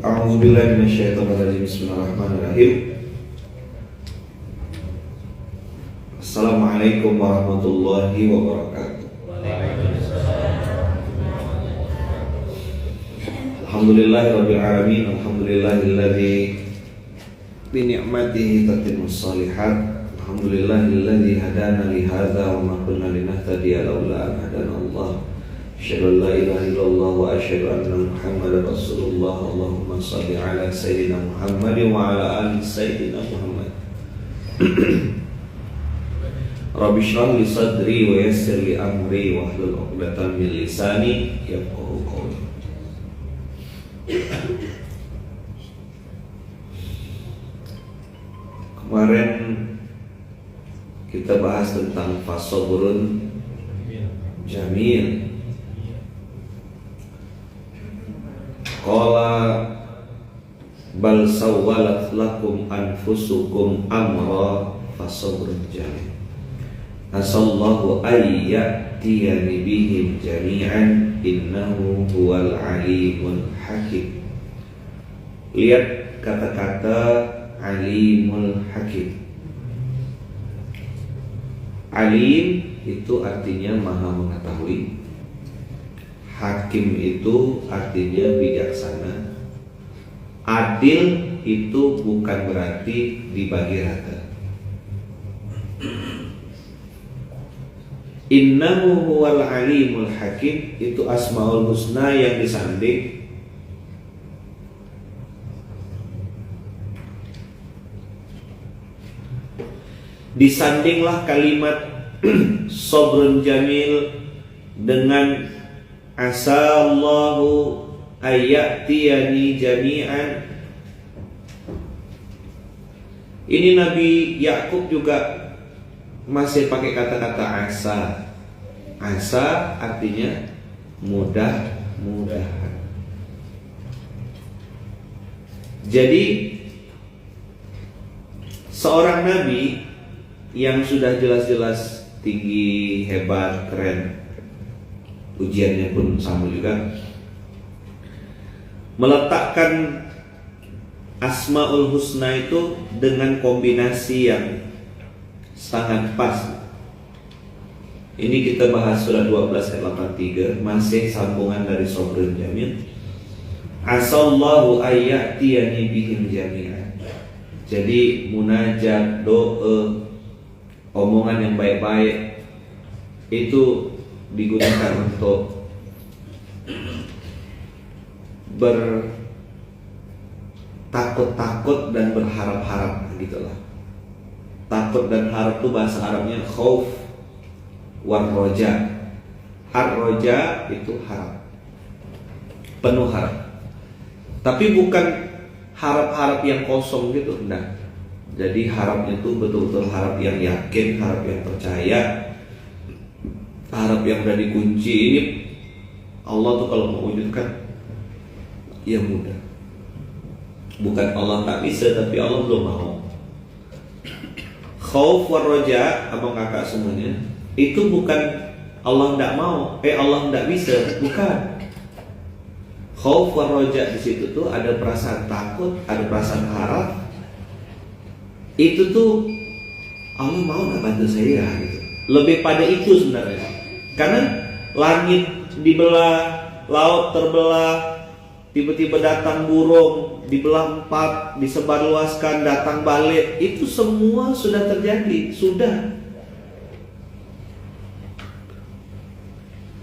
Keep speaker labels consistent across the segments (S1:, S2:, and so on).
S1: A'udzubillahi minasyaitonirrajim. Bismillahirrahmanirrahim. Assalamualaikum warahmatullahi wabarakatuh. Alhamdulillahirabbil alamin. Alhamdulillahilladzi bi ni'matihi tatimmus shalihat. Alhamdulillahilladzi hadana li hadza wa ma kunna linahtadiya laula an hadana Allah. Asyhadu an la ilaha illallah wa asyhadu anna Muhammadar Rasulullah. Allahumma shalli ala sayyidina Muhammad wa ala ali sayyidina Muhammad. Rabbi shrah li sadri wa yassir li amri wahlul 'uqdatam min lisani yafqahu qawli. Kemarin kita bahas tentang fasabrun jamil. Qala bal sawwalat lakum anfusukum amra fasabrun jamil. Asallahu ayyatiyani bihim jami'an innahu huwal alimul hakim. Lihat kata-kata alimul hakim. Alim itu artinya maha mengetahui. Hakim itu artinya bijaksana. Adil itu bukan berarti dibagi rata. Innahu huwal alimul hakim itu asmaul husna yang disanding. Disandinglah kalimat sabrun jamil dengan asallahu ayyatiyani jami'an. Ini Nabi Yakub juga masih pakai kata-kata asa. Asa artinya mudah-mudahan. Jadi seorang nabi yang sudah jelas-jelas tinggi, hebat, keren, ujiannya pun sama juga, meletakkan asmaul husna itu dengan kombinasi yang sangat pas. Ini kita bahas surah 12 ayat 83, masih sambungan dari sabrun jamil. Asallahu ayyatiyani bihim jami'an. Jadi munajat, doa, omongan yang baik-baik itu digunakan untuk bertakut-takut dan berharap-harap, gitulah. Takut dan harap itu bahasa Arabnya khauf war roja. Ar-roja itu harap, penuh harap. Tapi bukan harap-harap yang kosong gitu, enggak. Jadi harapnya itu betul-betul harap yang yakin, harap yang percaya, harap yang udah dikunci. Ini Allah tuh kalau mau wujudkan ya mudah. Bukan Allah tak bisa, tapi Allah belum mau. Khauf war roja, abang kakak semuanya, itu bukan Allah tidak mau, Allah tidak bisa, bukan. Khauf war roja di situ tuh ada perasaan takut, ada perasaan harap. Itu tuh Allah mau nggak bantu saya gitu. Lebih pada itu sebenarnya. Karena langit dibelah, laut terbelah, tiba-tiba datang burung, dibelah 4, disebarluaskan, datang balik. Itu semua sudah terjadi, sudah.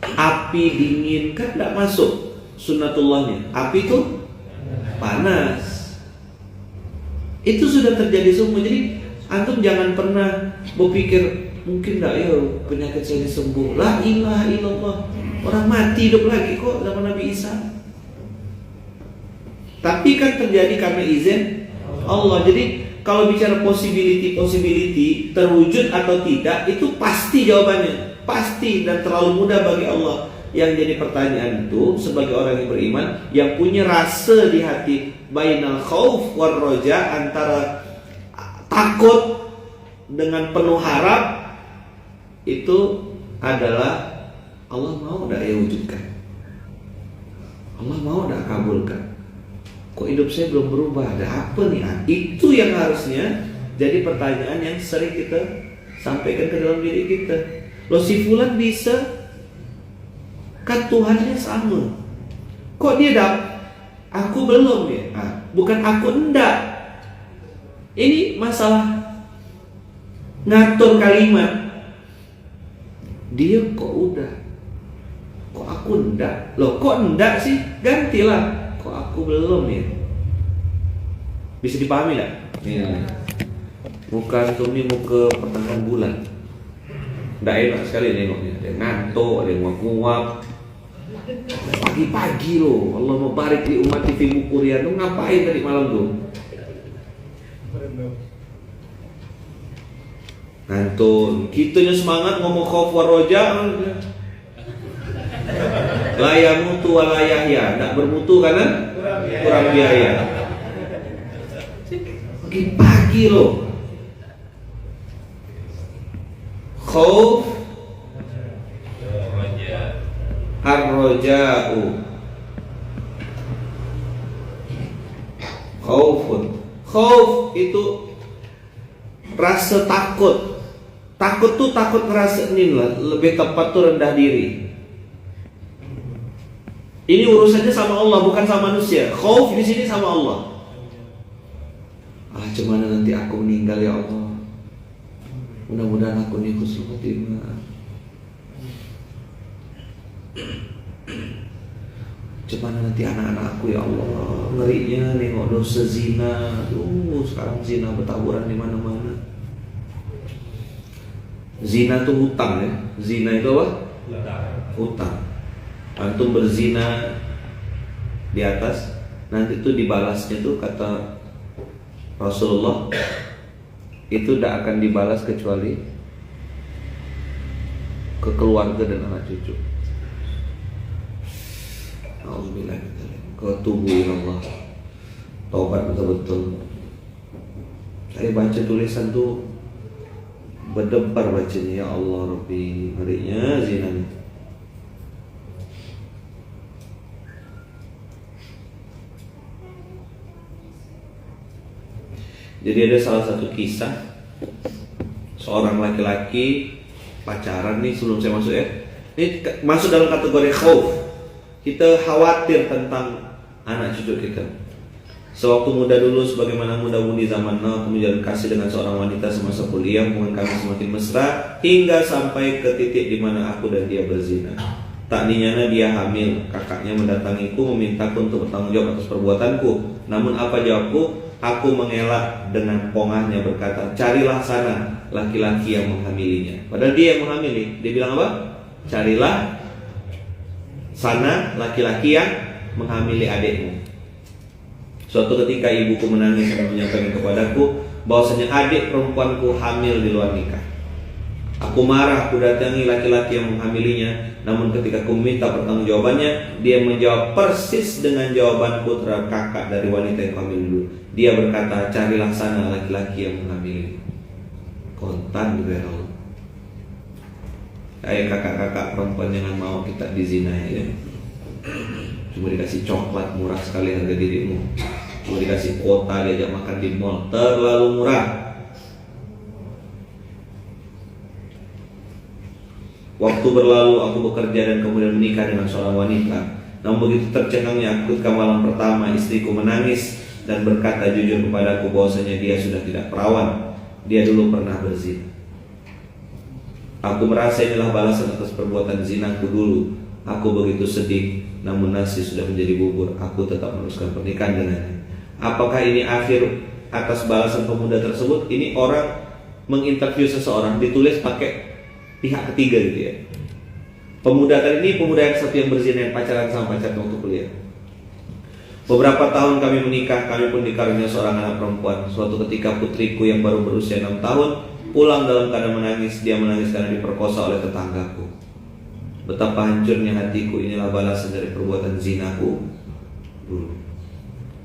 S1: Api dingin kan tidak masuk sunnatullahnya. Api itu panas. Itu sudah terjadi semua. Jadi antum jangan pernah berpikir mungkin enggak ya penyakit saya ini sembuh. La ilaha illallah. Orang mati hidup lagi kok zaman Nabi Isa. Tapi kan terjadi karena izin Allah. Jadi kalau bicara possibility terwujud atau tidak, itu pasti jawabannya. Pasti dan terlalu mudah bagi Allah. Yang jadi pertanyaan itu sebagai orang yang beriman, yang punya rasa di hati bainal khauf war roja, antara takut dengan penuh harap, itu adalah Allah mau tidak ya wujudkan, Allah mau tidak kabulkan. kok hidup saya belum berubah, ada apa nih? Itu yang harusnya jadi pertanyaan yang sering kita sampaikan ke dalam diri kita. Loh, si fulan bisa, kan Tuhannya sama, kok dia aku belum ya? Bukan aku enggak, ini masalah ngatur kalimat. Dia kok udah, kok aku enggak? Loh, kok enggak sih? Gantilah, kok aku belum ya? Bisa dipahami enggak? Iya. Bukan tuh ini mau ke pertengahan bulan, nggak enak sekali nengoknya. Ada yang ngantuk, ada yang nguap-nguap. Pagi-pagi loh, Allah mau barik di umat TV Bukurian. Lu ngapain tadi malam tuh? Ngantuk. Kitanya semangat ngomong khauf waroja. Laya mutu walayahya, nggak bermutu karena kurang biaya. Pagi-pagi loh. Khauf ar-raja'u. Khaufun. Khauf itu rasa takut. Takut tuh takut ngerasa ini lah, lebih tepat tuh rendah diri. Ini urusannya sama Allah, bukan sama manusia. Khauf di sini sama Allah. Gimana nanti aku meninggal ya Allah? Mudah-mudahan aku nih husnul khotimah. Gimana nanti anak-anak aku ya Allah? Ngerinya nengok dosa zina. Sekarang zina bertaburan di mana-mana. Zina itu hutang ya. Zina itu apa? Hutang. Antum berzina di atas, nanti itu dibalasnya tuh kata Rasulullah, itu tidak akan dibalas kecuali ke keluarga dan anak cucu. Alhamdulillah, ke tubuh Allah. Taubat betul-betul. Saya baca tulisan tuh berdebar bacanya, ya Allah Rabbi, ngerinya zina ini. Jadi ada salah satu kisah seorang laki-laki pacaran nih, sebelum saya masuk ya. Ini masuk dalam kategori khauf. Kita khawatir tentang anak cucu kita. Sewaktu muda dulu, sebagaimana muda-mudi zaman now, kemudian kasih dengan seorang wanita semasa kuliah, hubungan kami semakin mesra hingga sampai ke titik di mana aku dan dia berzina. Tak ninyana dia hamil, kakaknya mendatangiku memintaku untuk bertanggung jawab atas perbuatanku. Namun apa jawabku? Aku mengelak dengan pongahnya berkata, carilah sana laki-laki yang menghamilinya. Padahal dia yang menghamili. Dia bilang apa? Carilah sana laki-laki yang menghamili adikmu. Suatu ketika ibuku menangis dan menyampaikan kepadaku bahwasanya adik perempuanku hamil di luar nikah. Aku marah, aku datangi laki-laki yang menghamilinya. Namun ketika aku minta pertanggungjawabannya, dia menjawab persis dengan jawabanku terhadap kakak dari wanita yang hamil dulu. Dia berkata, carilah sana laki-laki yang menghamili. Kontan juga ya Allah. Kayak kakak-kakak perempuan jangan mau kita dizinai ya. Cuma dikasih coklat murah sekali harga dirimu, cuma dikasih kuota diajak makan di mall, terlalu murah. Waktu berlalu, aku bekerja dan kemudian menikah dengan seorang wanita. Namun begitu tercengangnya aku ketika malam pertama, istriku menangis dan berkata jujur kepadaku bahwasanya dia sudah tidak perawan. Dia dulu pernah berzina. Aku merasa inilah balasan atas perbuatan zinaku dulu. Aku begitu sedih, namun nasi sudah menjadi bubur. Aku tetap meneruskan pernikahan dengannya. Apakah ini akhir atas balasan pemuda tersebut? Ini orang menginterview seseorang, ditulis pakai pihak ketiga gitu ya. Pemuda tadi ini pemuda yang satu yang berzina, yang pacaran sama pacar waktu kuliah. Beberapa tahun kami menikah, kami pun dikaruniai seorang anak perempuan. Suatu ketika putriku yang baru berusia 6 tahun pulang dalam keadaan menangis. Dia menangis karena diperkosa oleh tetanggaku. Betapa hancurnya hatiku, inilah balasan dari perbuatan zinaku dulu.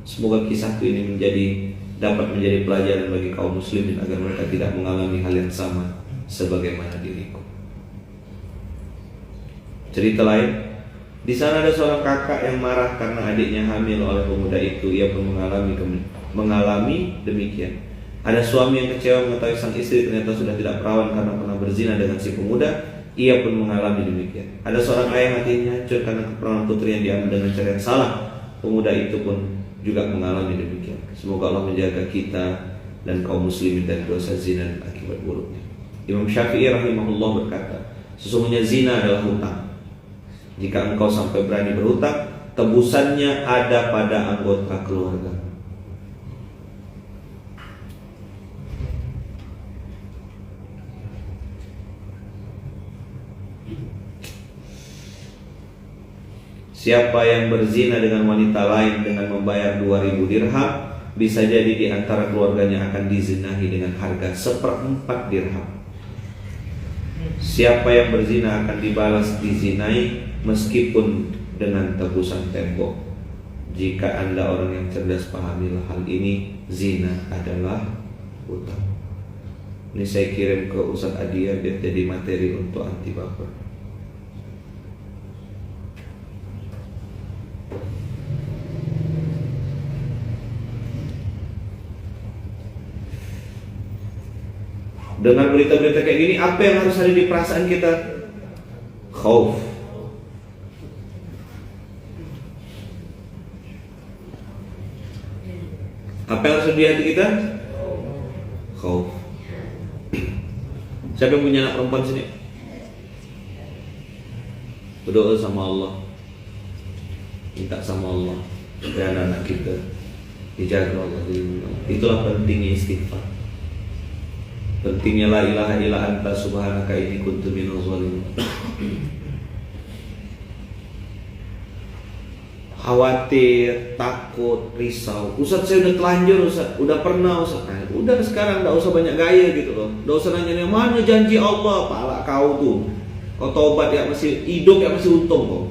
S1: Semoga kisahku ini dapat menjadi pelajaran bagi kaum muslimin agar mereka tidak mengalami hal yang sama sebagaimana diriku. Cerita lain, Di sana ada seorang kakak yang marah karena adiknya hamil oleh pemuda itu. Ia pun mengalami demikian. Ada suami yang kecewa mengetahui sang istri ternyata sudah tidak perawan karena pernah berzina dengan si pemuda. Ia pun mengalami demikian. Ada seorang ayah hatinya hancur karena keperawanan putri yang diambil dengan cara yang salah. Pemuda itu pun juga mengalami demikian. Semoga Allah menjaga kita dan kaum muslimin dari dosa zina dan akibat buruknya. Imam Syafi'i rahimahullah berkata, sesungguhnya zina adalah hutang. Jika engkau sampai berani berhutang, tebusannya ada pada anggota keluarga. Siapa yang berzina dengan wanita lain dengan membayar 2000 dirham, bisa jadi di antara keluarganya akan dizinahi dengan harga 1/4 dirham. Siapa yang berzina akan dibalas dizinai meskipun dengan tebusan tembok. Jika Anda orang yang cerdas, pahamilah hal ini, zina adalah hutang. Ini saya kirim ke Ustaz Adia biar jadi materi untuk anti baper. Dengan berita-berita kayak gini, apa yang harus ada di perasaan kita? Khauf. Apa yang harus ada di hati kita? Khauf. Siapa yang punya anak perempuan sini? Berdoa sama Allah, minta sama Allah supaya anak-anak kita dijaga Allah. Itulah pentingnya istighfar. Pentingnya la ilaha illa anta subhanaka inni kuntu minaz zalimin. Khawatir, takut, risau. Ustaz, saya udah telanjur, Ustaz. Udah pernah, Ustaz. Nah, udah sekarang enggak usah banyak gaya gitu loh. Enggak usah nanya mana janji Allah, pala kau tuh. Kau taubat ya masih hidup ya masih untung kok.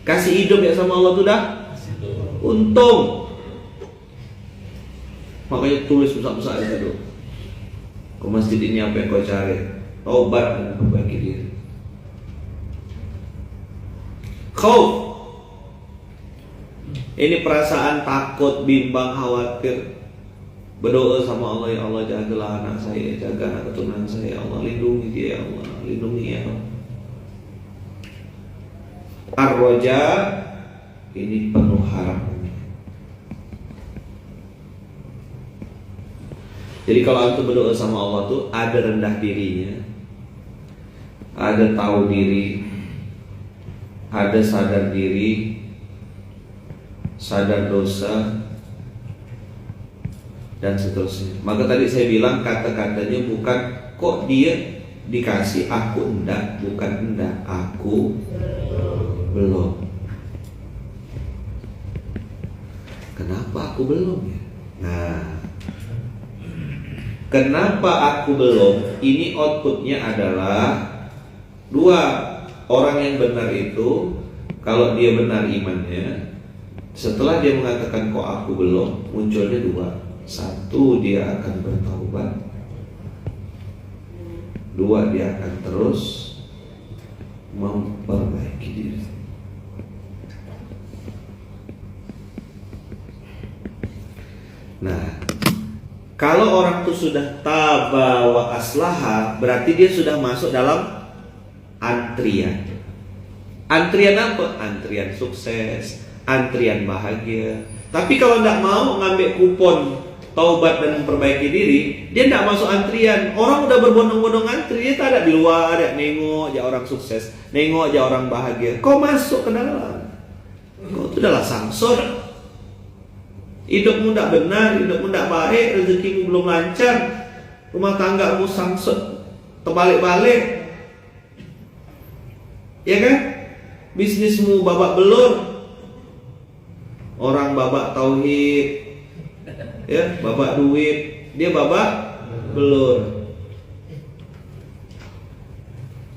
S1: Kasih hidup ya sama Allah tuh dah untung. Makanya tulis besar-besar itu. Ke masjid ini apa yang kau cari? Taubat dan perbaiki diri. Khauf. Ini perasaan takut, bimbang, khawatir. Berdoa sama Allah, ya Allah jagalah anak saya, jaga anak keturunan saya, ya Allah lindungi dia, ya Allah lindungi ya Allah. Ar-Raja ini penuh harap. Jadi kalau antum berdoa sama Allah tuh ada rendah dirinya, ada tahu diri, ada sadar diri, sadar dosa, dan seterusnya. Maka tadi saya bilang kata-katanya bukan kok dia dikasih aku enggak, bukan enggak, aku belum. Kenapa aku belum ya? Nah, kenapa aku belum? Ini outputnya adalah dua. Orang yang benar itu, kalau dia benar imannya, setelah dia mengatakan kok aku belum, munculnya dua. Satu, dia akan bertaubat. Dua, dia akan terus memperbaiki diri. Nah, kalau orang itu sudah taba wa aslaha, berarti dia sudah masuk dalam antrian. Antrian apa? Antrian sukses, antrian bahagia. Tapi kalau tidak mau ngambil kupon taubat dan memperbaiki diri, dia tidak masuk antrian. Orang udah berbondong-bondong antri, dia tak ada di luar, ada nengok aja orang sukses, nengok aja orang bahagia. Kau masuk ke dalam, kau itu adalah samsur. Hidupmu tidak benar, hidupmu tidak baik, rezekimu belum lancar, rumah tanggamu samsut terbalik-balik, ya kan? Bisnismu babak belur, orang babak tauhid, ya, babak duit, dia babak belur.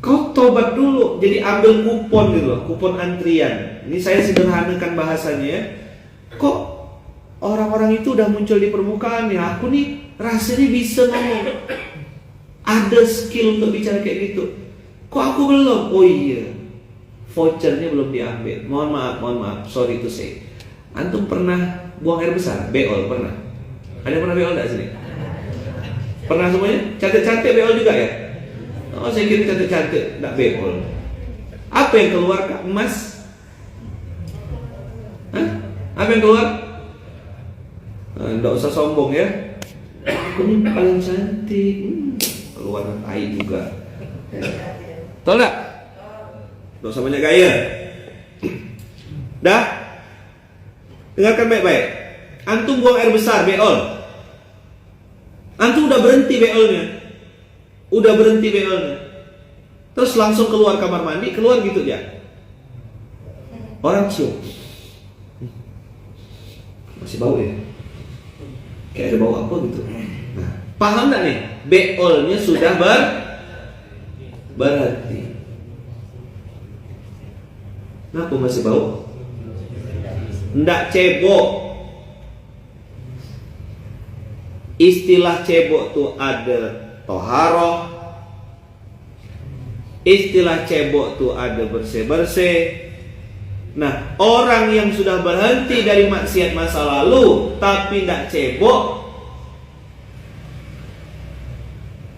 S1: Kau tobat dulu, jadi ambil kupon gitu loh, kupon antrian. Ini saya sederhanakan bahasanya ya. Kok orang-orang itu udah muncul di permukaan ya, aku nih rasanya bisa ngomong, ada skill untuk bicara kayak gitu. Kok aku belum? Oh iya, vouchernya belum diambil. Mohon maaf, sorry to say. Antum pernah buang air besar? Beol pernah? Ada yang pernah beol enggak sini? Pernah semuanya? Cantik-cantik beol juga ya? Oh, saya kira cantik-cantik enggak beol. Apa yang keluar, Kak? Emas? Hah? Apa yang keluar? Enggak usah sombong ya. Aku ini paling cantik. Keluar tai juga. Tahu enggak? Enggak usah banyak gaya. Dah? Dengarkan baik-baik. Antum buang air besar, beol. Antum udah berhenti beolnya. Terus langsung keluar kamar mandi, keluar gitu ya. Orang cium. Masih bau ya? Kayak ada bau apa gitu. Nah, paham enggak nih? Beolnya sudah berhenti. Kenapa masih bau? Ndak cebok. Istilah cebok tuh ada toharoh. Istilah cebok tuh ada bersih-bersih. Nah, orang yang sudah berhenti dari maksiat masa lalu tapi ndak cebok,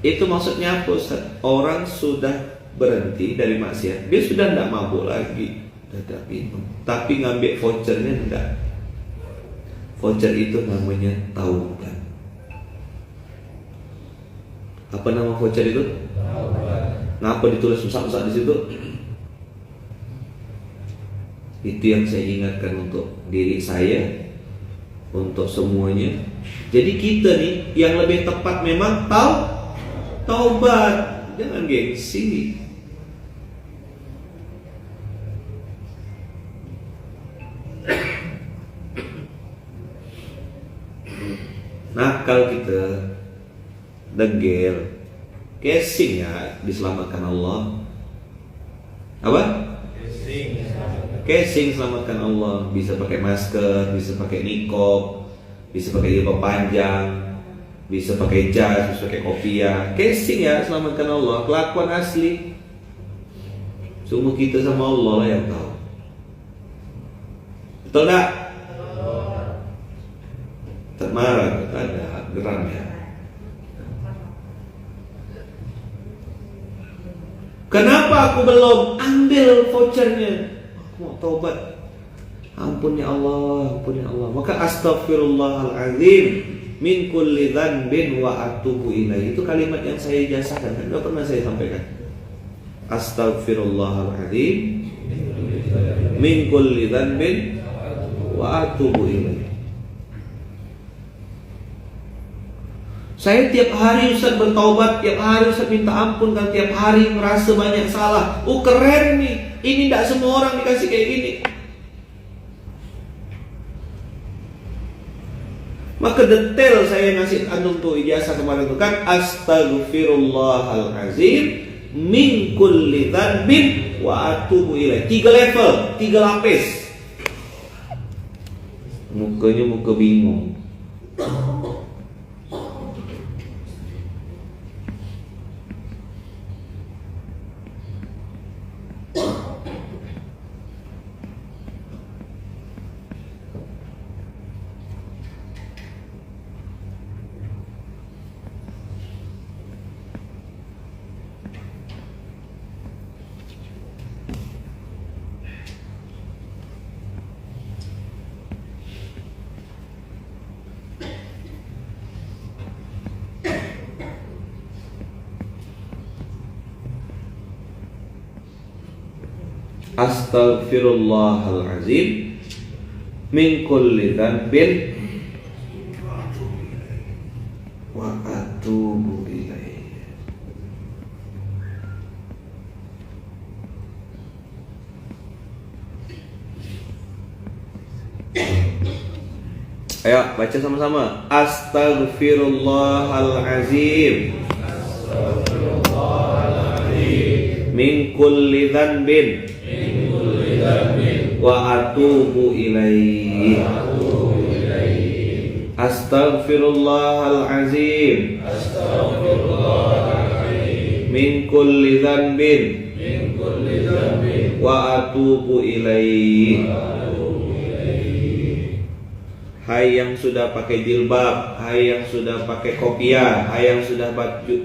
S1: itu maksudnya apa, Ustaz? Orang sudah berhenti dari maksiat, dia sudah ndak mabuk lagi, tidak minum, tapi ngambil vouchernya ndak. Voucher itu namanya taubat. Apa nama voucher itu? Ngapa ditulis besar-besar di situ? Itu yang saya ingatkan untuk diri saya, untuk semuanya. Jadi kita nih yang lebih tepat memang taubat, jangan gengsi. Nakal kita, degil, casing ya, diselamatkan Allah. Apa? Casing selamatkan Allah. Bisa pakai masker, bisa pakai niqab, bisa pakai jilbab panjang, bisa pakai jas, bisa pakai kopiah. Casing ya, selamatkan Allah. Kelakuan asli semua kita sama Allah lah yang tahu. Betul tak? Termarah, ada geram ya. Kenapa aku belum ambil vouchernya? Aku mau taubat. Ampun ya Allah, ampun ya Allah. Maka astaghfirullahalazim min kulli dzanbin wa atubu ilaih. Itu kalimat yang saya jasakan, kan enggak pernah saya sampaikan. Astaghfirullahalazim min kulli dzanbin wa atubu ilaih. Saya tiap hari Ustaz bertaubat, tiap hari Ustaz minta ampun, kan tiap hari merasa banyak salah. Oh keren nih, ini tidak semua orang dikasih kayak gini. Maka detail saya ngasih antum tuh ijazah kemarin itu kan, astaghfirullahalazim min kulli dzanbin wa atubu ilaih. 3 level, 3 lapis. Mukanya muka bingung. Astaghfirullahalazim min kulli dzanbin wa atubu ilaih. Ayo baca sama-sama. Astaghfirullahalazim min kulli dzanbin wa atubu ilaihi. Astaghfirullahalazim min kulli dzanbin wa atubu ilaihi. Hai yang sudah pakai jilbab, hai yang sudah pakai kopiah, hai yang sudah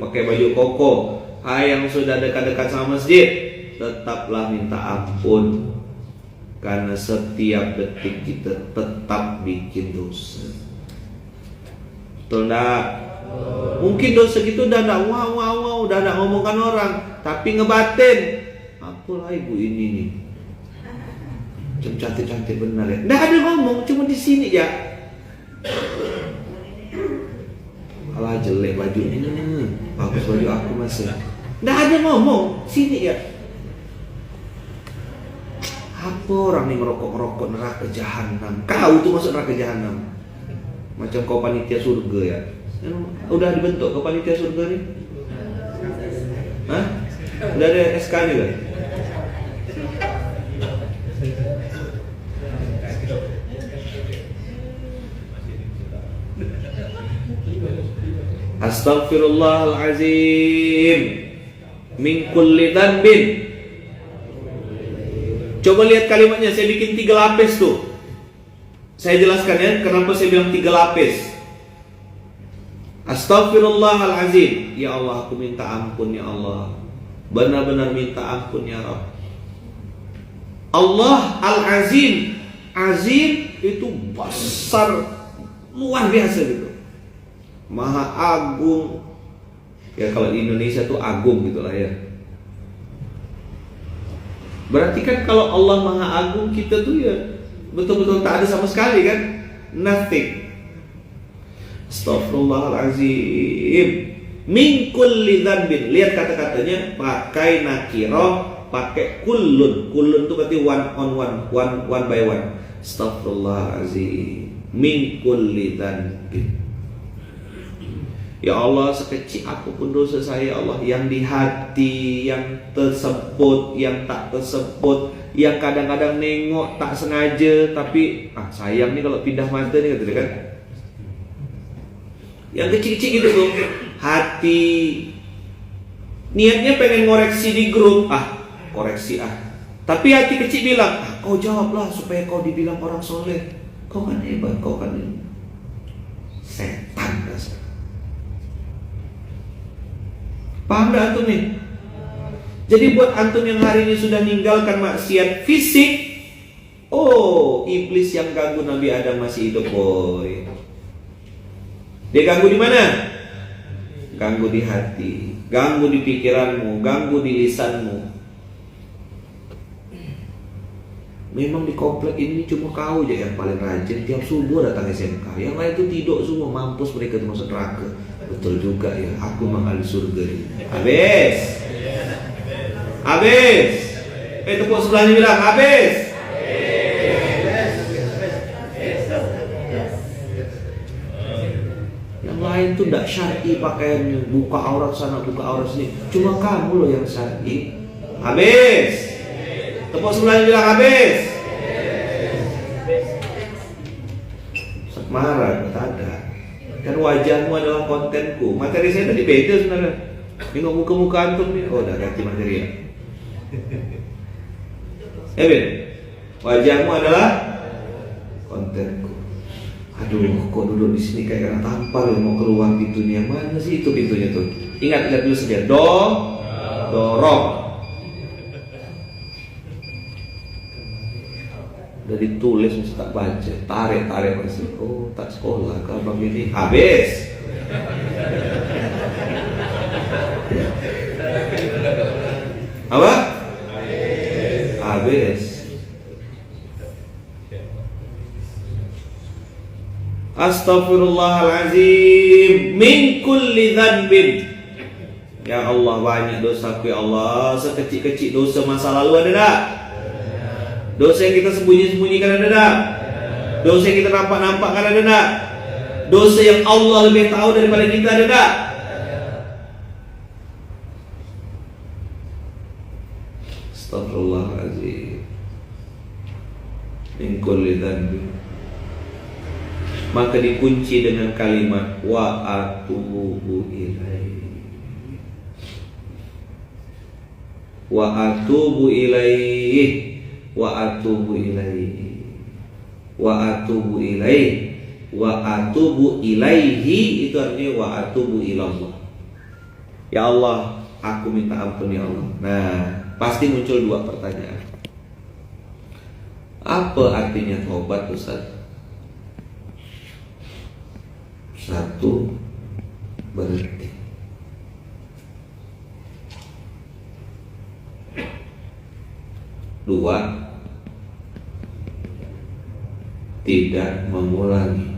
S1: pakai baju koko, hai yang sudah dekat-dekat sama masjid, tetaplah minta ampun, karena setiap detik kita tetap bikin dosa. Betul enggak? Mungkin dosa gitu udah enggak wow, udah enggak ngomongkan orang, tapi ngebatin. Apalah ibu ini nih, cantik-cantik benar ya. Enggak ada ngomong, cuma di sini ya. Alah jelek bajunya, bagus baju aku masih. Enggak ada ngomong, sini ya. Apa orang nih ngerokok neraka jahanam? Kau tuh masuk neraka jahanam. Macam kau panitia surga ya. Udah dibentuk kau panitia surga nih? Hah? Udah ada SK-nya kan? Astaghfirullahalazim min kulli dzanbin. Coba lihat kalimatnya, saya bikin 3 lapis tuh. Saya jelaskan ya, kenapa saya bilang 3 lapis. Astaghfirullahalazim. Ya Allah, aku minta ampun ya Allah. Benar-benar minta ampun ya Rabb. Allah Al-Azim. Azim itu besar, luar biasa gitu. Maha agung. Ya kalau di Indonesia tuh agung gitulah ya. Berarti kan kalau Allah Maha Agung, kita tuh ya betul-betul tak ada sama sekali kan? Nothing. Astaghfirullahalazim min kulli dzanbin. Lihat kata-katanya pakai nakirah, pakai kullun. Kullun itu berarti one by one. Astaghfirullahalazim min kulli dzanbin. Ya Allah, sekecil apapun dosa saya Allah, yang di hati, yang tersebut, yang tak tersebut, yang kadang-kadang nengok tak sengaja, tapi sayang nih kalau pindah mata nih gitu kan. Yang kecil-kecil gitu tuh, hati niatnya pengen ngoreksi di grup, koreksi tapi hati kecil bilang, kau jawablah supaya kau dibilang orang soleh. Kau kan hebat, kau kan setan dasar. Paham gak antum nih? Jadi buat antum yang hari ini sudah meninggalkan maksiat fisik, iblis yang ganggu Nabi Adam masih hidup, boy. Dia ganggu di mana? Ganggu di hati, ganggu di pikiranmu, ganggu di lisanmu. Memang di komplek ini cuma kau aja yang paling rajin, tiap subuh datang SMK. Yang lain tuh tidur semua, mampus mereka tuh masuk neraka. Betul juga ya, aku memang ahli surga nih. Habis. Tepuk sebelahnya bilang habis. Yang lain tuh tidak syar'i pakaiannya, buka aurat sana, buka aurat sini. Cuma kamu loh yang syar'i. Habis. Tepuk sebelahnya bilang habis. Marah, tak ada. Kan wajahmu adalah kontenku. Materi saya tadi beda sebenarnya. Tengok muka-muka antum nih. Udah ganti materi ya. Ben, wajahmu adalah kontenku. Aduh, kok duduk di sini kayak kena tampar ya, mau keluar pintunya. Mana sih itu pintunya tuh? Ingat dulu saja. Dorong. Udah ditulis mesti tak baca, tarik masih. Tak sekolah ke abang ini. Habis. Apa? Habis. Astaghfirullahalazim min kulli dzanbin. Ya Allah, banyak dosaku ya Allah. Sekecil-kecil dosa masa lalu ada tak? Dosa yang kita sembunyi-sembunyikan ada tak? Dosa yang kita nampak-nampakkan ada tak? Dosa yang Allah lebih tahu daripada kita ada tak? Astagfirullahaladzim min kulli dzanbin. Maka dikunci dengan kalimat wa atubu ilaihi. wa atubu ilaihi, wa atubu ilaihi, wa atubu ilaihi, wa atubu ilaihi, itu artinya wa atubu ilallah. Ya Allah, aku minta ampun ya Allah. Nah, pasti muncul dua pertanyaan. Apa artinya taubat, Ustaz? Satu, berhenti. Dua, tidak mengulangi.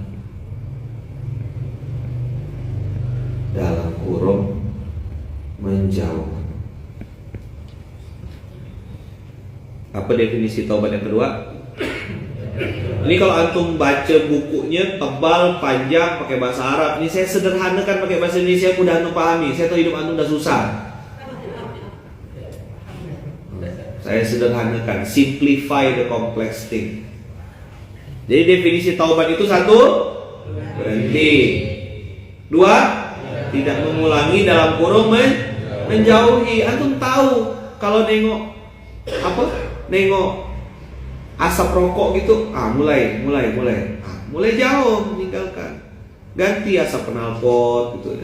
S1: Dalam kurung, menjauh. Apa definisi taubat yang kedua? Ini kalau antum baca bukunya tebal, panjang, pakai bahasa Arab. Ini saya sederhanakan pakai bahasa Indonesia, mudah antum pahami. Saya tahu hidup antum udah susah. Saya sederhanakan, simplify the complex thing. Jadi definisi taubat itu satu, berhenti. Dua, tidak mengulangi, dalam kurung menjauhi. Antum tahu kalau nengok apa? Nengok asap rokok gitu, mulai jauh, meninggalkan. Ganti asap knalpot gitu.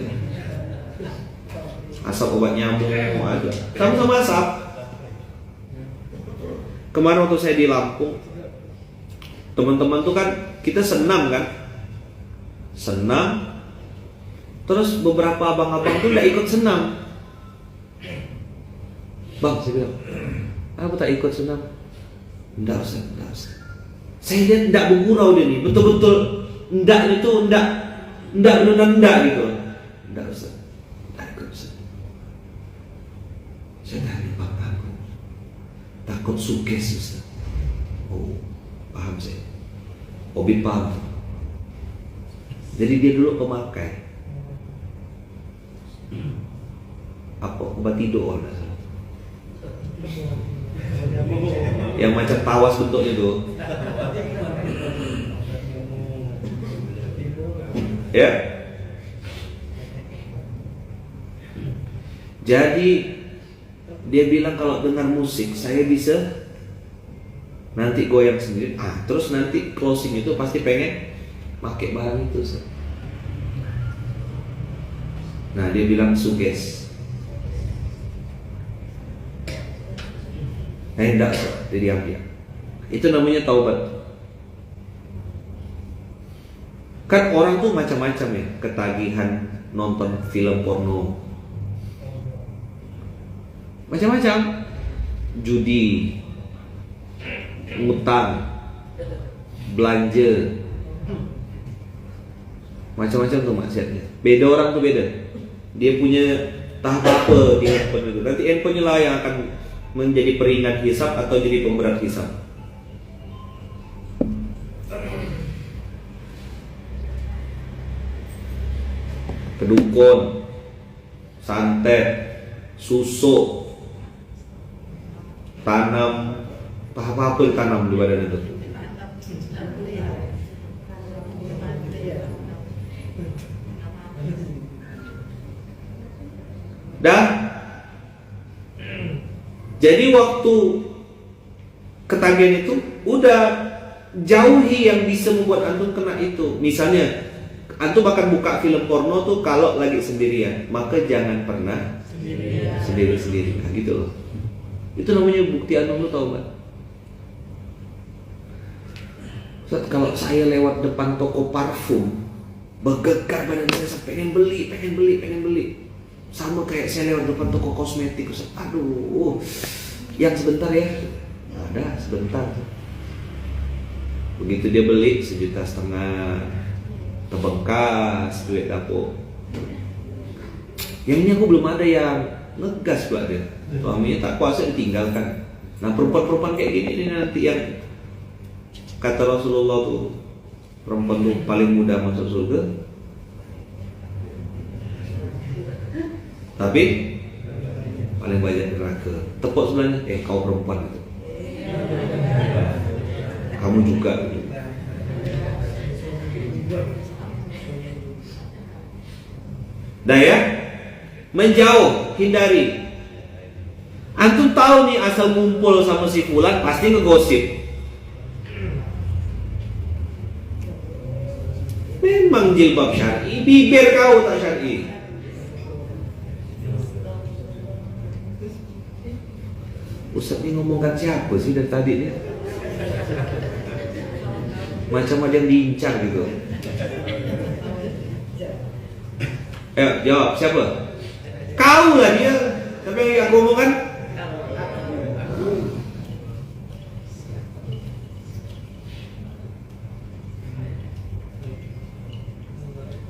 S1: Asap obat nyamuk ada. Sama-sama asap. Kemarin waktu saya di Lampung, teman-teman tuh kan kita senam kan, senam. Terus beberapa abang-abang tuh nggak ikut senam. Bang, saya bilang, aku tak ikut senam. Enggak usah. Saya lihat enggak bergurau dia nih, betul-betul enggak itu enggak benar-benar enggak gitu. Enggak usah. Saya dari Pak takut sukses, Ustaz. Oh, paham saya. Obi paham. Jadi dia dulu pemakai apa obat tidur enggak salah. Yang macam tawas bentuknya tuh. Ya. Jadi dia bilang kalau dengar musik saya bisa nanti goyang sendiri. Terus nanti closing itu pasti pengen pakai barang itu. Nah, dia bilang suges. Enggak, dia diam. Itu namanya taubat. Kan orang tuh macam-macam ya, ketagihan nonton film porno, macam-macam, judi, ngutang, belanja, macam-macam tuh maksiatnya. Beda orang tuh beda. Dia punya tahap apa di handphone itu. Nanti handphonenya lah yang akan menjadi peringan hisab atau jadi pemberat hisab. Kedukun, santet, susuk, tanam, apa yang tanam di badan itu. Dah. Jadi waktu ketagihan itu udah jauhi yang bisa membuat antum kena itu. Misalnya antum akan buka film porno tuh kalau lagi sendirian, maka jangan pernah sendiri-sendiri. Nah gitu loh. Itu namanya bukti antum tuh taubat. Saat kalau saya lewat depan toko parfum, bergegar badan saya pengen beli. Sama kayak saya lewat depan toko kosmetik, aduh, yang sebentar ya, ada sebentar. Begitu dia beli 1,5 juta, terbengkas duit dapur. Yang ini aku belum ada yang ngegas pula dia. Suaminya tak kuasa ditinggalkan. Nah perempuan-perempuan kayak gini ini nanti yang kata Rasulullah tuh, perempuan tuh paling mudah masuk surga. Tapi paling banyak neraka. Tepuk sebenarnya, kau perempuan itu. Kamu juga gitu. Dah ya, menjauh, hindari. Antum tahu nih asal ngumpul sama si fulan pasti ngegosip. Memang jilbab syar'i, bibir kau tak syar'i. Ustaz ini ngomongkan siapa sih dari tadi nih? Macam ada yang diincang gitu. Jawab, siapa? Kau lah dia. Tapi yang ngomong kan?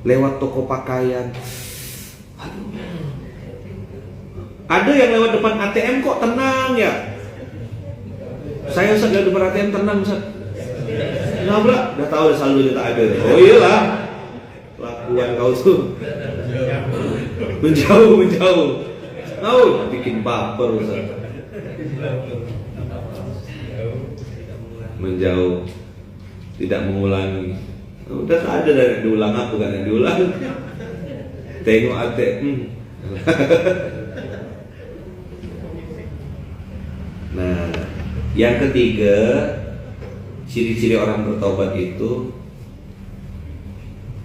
S1: Lewat toko pakaian. Aduh. Ada yang lewat depan ATM kok tenang ya. Saya Ustaz lewat depan ATM tenang Ustaz. Kenapa? Udah tahu udah selalu tak ada. Oh iyalah. Lakuan kau tuh. Menjauh. Tahu bikin baper Ustaz. Menjauh. Tidak mengulangi. Udah tak ada dari diulang apa kan yang diulang. Tengok ATM. Nah, yang ketiga, ciri-ciri orang bertobat itu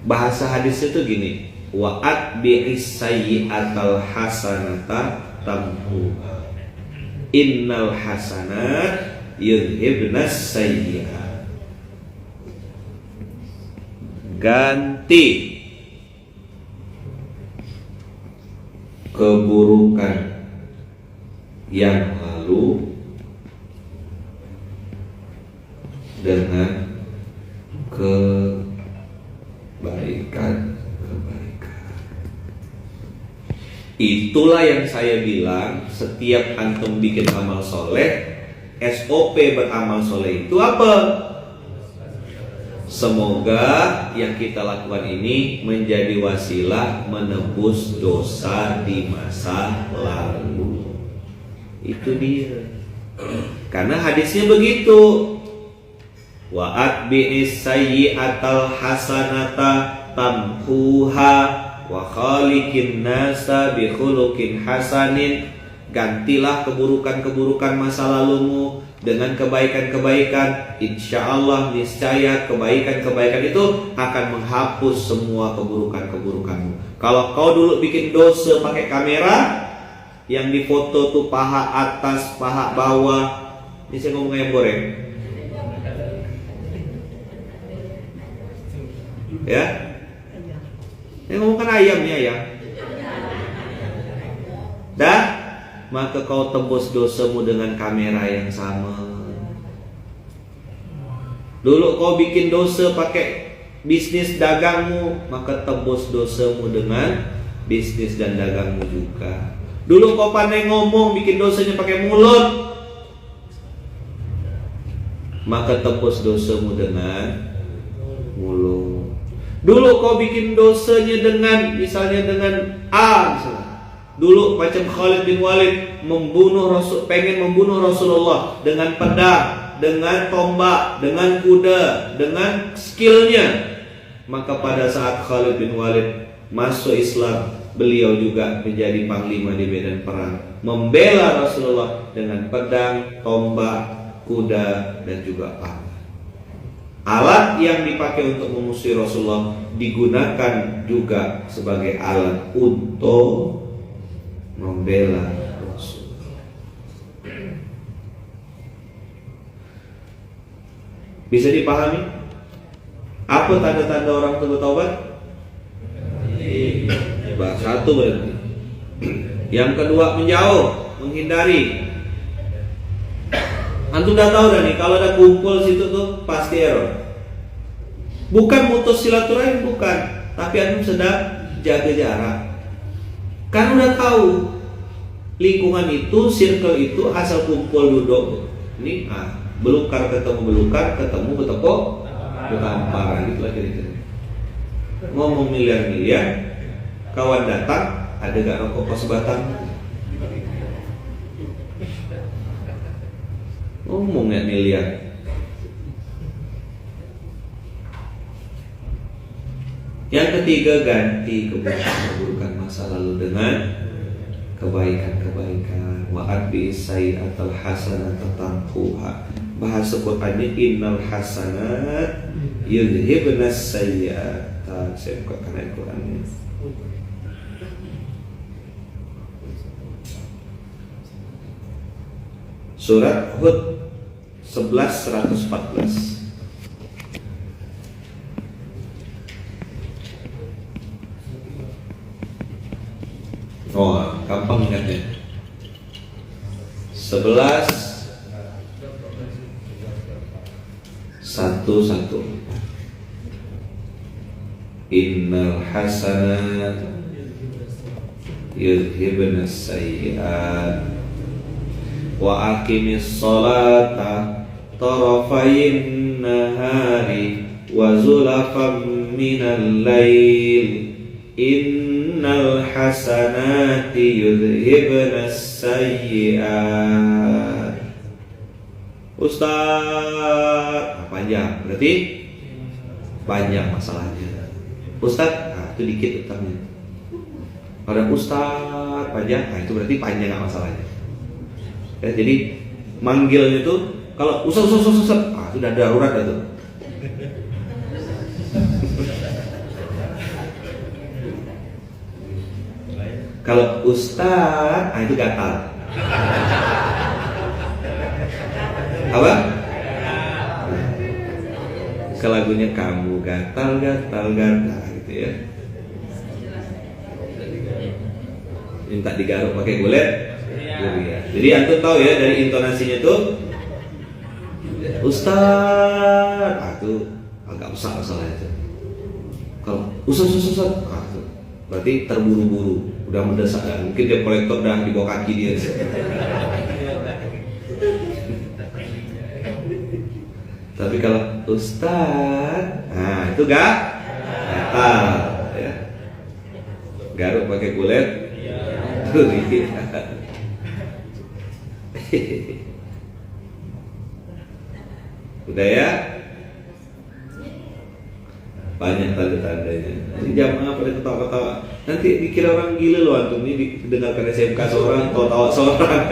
S1: bahasa hadisnya tuh gini, wa'at bi'is sayyi'atal hasanata tamhuha. Innal hasanat yudhibnas sayyi'at. Ganti keburukan yang lalu dengan kebaikan. Itulah yang saya bilang, setiap antum bikin amal soleh, SOP beramal soleh itu apa? Semoga yang kita lakukan ini menjadi wasilah menebus dosa di masa lalu. Itu dia. Karena hadisnya begitu. Wa atbi'is sayyi'atal hasanata tamhuha wa khaliqin nasa bi khuluqin hasanin. Gantilah keburukan-keburukan masa lalumu dengan kebaikan-kebaikan. Insyaallah niscaya kebaikan-kebaikan itu akan menghapus semua keburukan-keburukanmu. Kalau kau dulu bikin dosa pakai kamera, yang difoto tuh paha atas, paha bawah. Ini saya ngomong ayam goreng. Ya, saya ngomongkan ayam nih ayam. Dah, maka kau tebus dosamu dengan kamera yang sama. Dulu kau bikin dosa pakai bisnis dagangmu, maka tebus dosamu dengan bisnis dan dagangmu juga. Dulu kau pandai ngomong, bikin dosanya pakai mulut, maka tebus dosamu dengan mulut. Dulu kau bikin dosanya dengan, misalnya dengan A, misalnya. Dulu macam Khalid bin Walid pengen membunuh Rasulullah dengan pedang, dengan tombak, dengan kuda, dengan skillnya. Maka pada saat Khalid bin Walid masuk Islam, beliau juga menjadi panglima di medan perang, membela Rasulullah dengan pedang, tombak, kuda, dan juga panah. Alat yang dipakai untuk memusuhi Rasulullah digunakan juga sebagai alat untuk membela Rasul. Bisa dipahami? Apa tanda-tanda orang bertaubat? Satu berarti. Yang kedua menjauh, menghindari. Antum udah tahu dah nih, kalau ada kumpul situ tuh pasti error. Bukan putus silaturahim, bukan, tapi antum sedang jaga jarak. Kan udah tahu lingkungan itu, circle itu asal kumpul duduk. Ini belukar ketemu belukar, ketemu bertepuk bertampar, gitu lah kira-kira. Ngomong miliar-miliar, kawan datang, ada gak rokok kos batang? Ngomong ya miliar. Yang ketiga, ganti keburukan masa lalu dengan kebaikan-kebaikan. Wa atbi sayyi'atal hasanata tamhuha. Bahasa Qur'annya innal hasanat yudhibnas sayyi'ata. Saya bukakan ayat Qur'annya. Surat Hud 11:114. Oh, gampang ingatnya. 11:1. Innal hasanat yudhibnas sayyi'at wa aqimis sholata tarafayin nahari wa zulafam minal lail innal hasanati yudhibnas sayyi'at. Ustaz, panjang, berarti panjang masalahnya. Ustaz, itu dikit utangnya. Kalau Ustaz panjang, itu berarti panjang masalahnya. Ya, jadi manggilnya itu kalau Ustaz, itu udah darurat itu. Kalau Ustaz, itu gatal. Apa? Kalau lagunya kamu gatal gitu ya. Minta digaruk pakai gulet. Jadi antum tahu ya dari intonasinya tuh Ustaz, itu agak besar masalahnya itu. Kalau Ustaz, berarti terburu-buru, udah mendesak kan? Mungkin dia kolektor dah di bawah kaki dia. Tapi kalau Ustaz, itu gatal ya. Garuk pakai kulit. Tuh dikit. Udah ya? Banyak tanda-tandanya. Ini jamaah pada ketawa-ketawa. Nanti dikira orang gila loh antum ini dengarkan SMK seorang, tawa-tawa seorang.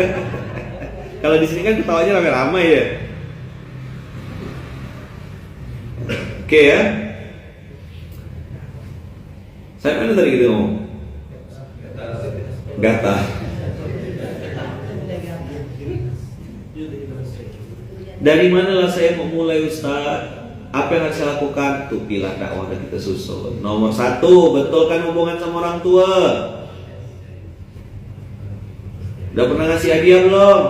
S1: Kalau di sini kan ketawanya ramai-ramai ya. Oke ya. Saya mana tadi kita ngomong? Gatal. Dari manalah saya mau mulai Ustaz? Apa yang harus saya lakukan? Tuh pilah dakwah dan kita susun. Nomor 1, betulkan hubungan sama orang tua. Udah pernah ngasih hadiah belum?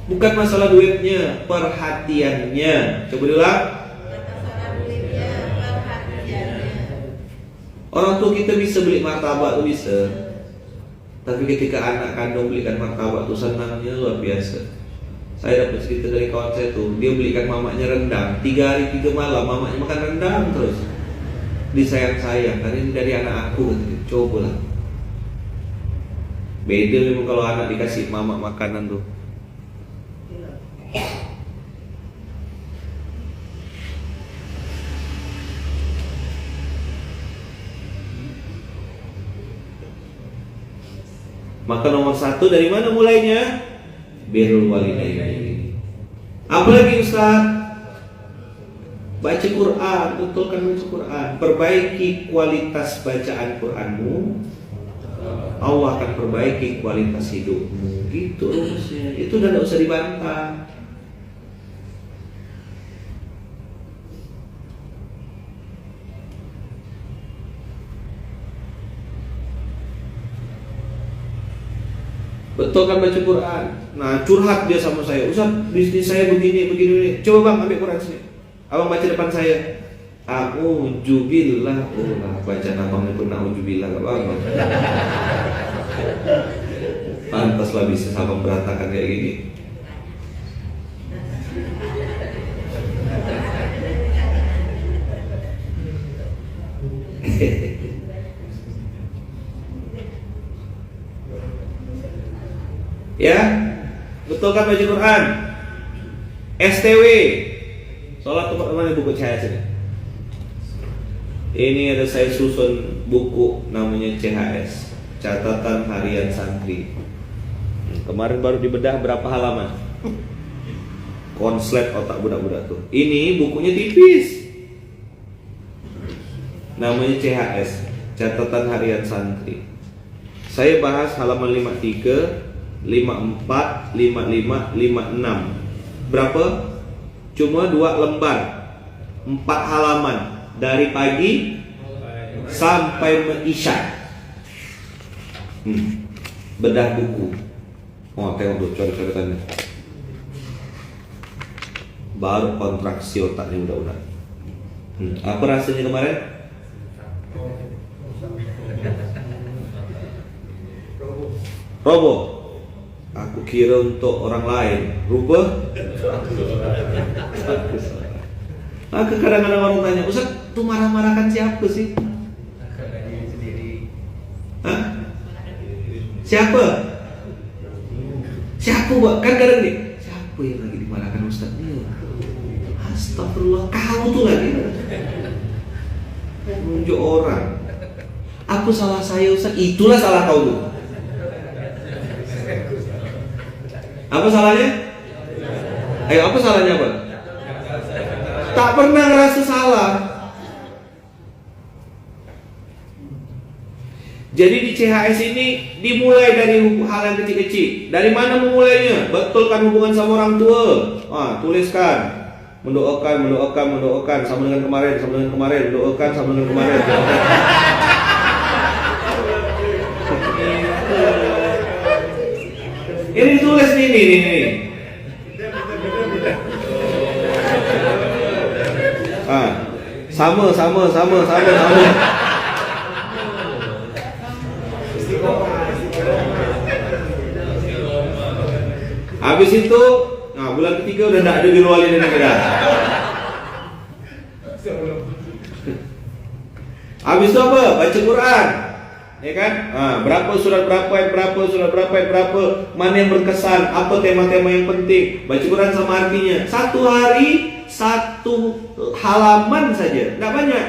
S1: Bukan masalah duitnya, perhatiannya. Coba ulang. Orang tua kita bisa beli martabak tuh bisa. Tapi ketika anak kandung belikan martabak tuh senangnya luar biasa. Saya dapat cerita dari kawan saya tuh, dia belikan mamanya rendang 3 hari 3 malam, mamanya makan rendang terus. Disayang-sayang, karena ini dari anak aku. Coba lah. Beda memang kalau anak dikasih mama makanan tuh. Maka nomor 1 dari mana mulainya? Birrul walidain. Apalagi Ustaz? Baca Quran, betulkan baca Quran. Perbaiki kualitas bacaan Quranmu, Allah akan perbaiki kualitas hidupmu. Gitu rumusnya. Itu udah tidak usah dibantah. Betul kan baca Quran. Nah curhat dia sama saya, Ustaz bisnis saya begini. Coba bang ambil Quran sini. Abang baca depan saya. A'udzubillah. Bacaan abangnya pun a'udzubillah gak apa-apa. Pantaslah bisnis abang berantakan kayak gini. Ya, betul kan baca Quran? STW, sholat tempat mana buku saya sini? Ini ada saya susun buku namanya CHS. catatan harian santri. Kemarin baru dibedah berapa halaman? Konslet otak budak-budak tuh. Ini bukunya tipis. Namanya CHS, catatan harian santri. Saya bahas halaman 53, 54, 55, 56. Berapa? Cuma 2 lembar. 4 halaman dari pagi sampai isya. Bedah buku. Oh, tengok tuh coret-coretannya. Baru kontraksi otaknya udah. Apa rasanya kemarin? Robo. Aku kira untuk orang lain. Rubah. Maka kadang-kadang orang tanya, Ustaz, tuh marah-marahkan siapa sih? Hah? Siapa? Siapa buat? Kan kadang nih, siapa yang lagi dimarahkan Ustaz? Astagfirullah, kamu tuh lagi nunjuk orang. Aku salah saya Ustaz, itulah salah kau tuh. Apa salahnya? Ayo, apa salahnya apa? Tak pernah ngerasa salah. Jadi di CHS ini dimulai dari hal yang kecil-kecil. Dari mana memulainya? Betulkan hubungan sama orang tua. Tuliskan. Mendoakan sama dengan kemarin, mendoakan sama dengan kemarin. Ini ditulis nih. Sama. Habis itu, bulan ketiga udah tidak ada biru wali dan negara. Habis itu apa? Baca Quran, ya kan? Berapa surat berapa, ayat berapa, mana yang berkesan, apa tema-tema yang penting. Baca Quran sama artinya. Satu hari 1 halaman saja, tidak banyak.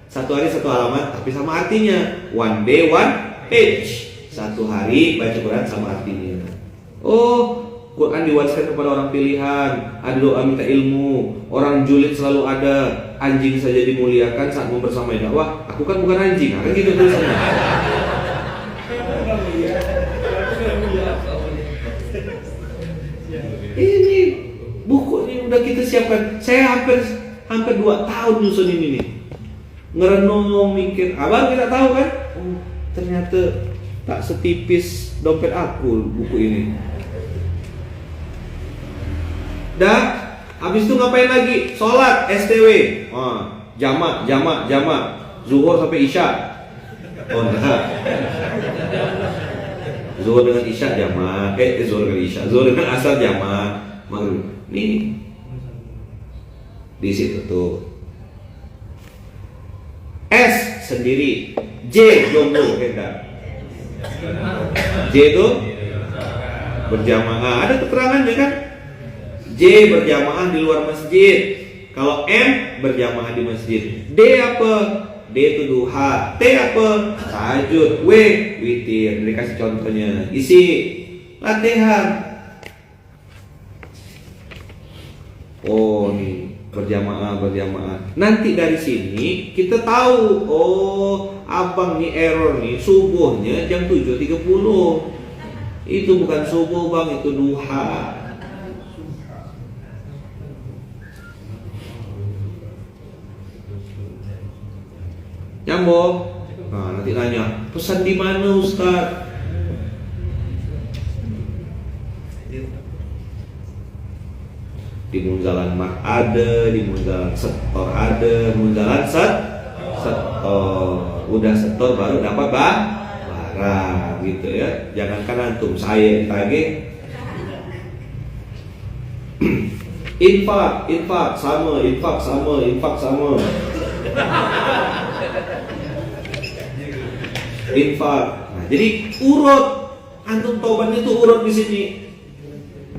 S1: 1 hari 1 halaman, tapi sama artinya. One day, one page. 1 hari baca Quran sama artinya. Oh, Quran diwariskan kepada orang pilihan. Ada doa minta ilmu. Orang julid selalu ada. Anjing saja dimuliakan saat membersamai dakwah. Aku kan bukan anjing, kan gitu tulisannya. Ini buku ini udah kita siapkan. Saya hampir 2 tahun nyusun ini nih. Ngerenung, mikir. Abang kita tahu kan? Oh, ternyata tak setipis dompet aku buku ini. Dah, habis itu ngapain lagi? Sholat STW. Jamak. Zuhur sampai isya. Oh, enggak. Zuhur dengan isya jamak. Zuhur dengan isya. Zuhur dengan asar jamak. Maghrib. Nih. Di situ tuh. S sendiri. J jomblo, enggak. J itu berjamaah. Ada keterangannya kan? J berjamaah di luar masjid. Kalau M berjamaah di masjid. D apa? D itu duha. T apa? Tahajud. W witir. Dikasih contohnya. Isi latihan. Oh nih berjamaah. Nanti dari sini kita tahu. Oh abang nih error nih. Subuhnya jam 7.30. Itu bukan subuh bang, itu duha. Nyambung. Nanti nanya, pesan di mana Ustaz? Di Munzalan Mak ada, di Munzalan Setor ada, Munzalan Setor. Udah setor baru dapat barang gitu ya. Jangankan antum, saya tagih. Infak sama. Infak. Nah, jadi urut. Antum taubatnya itu urut di sini.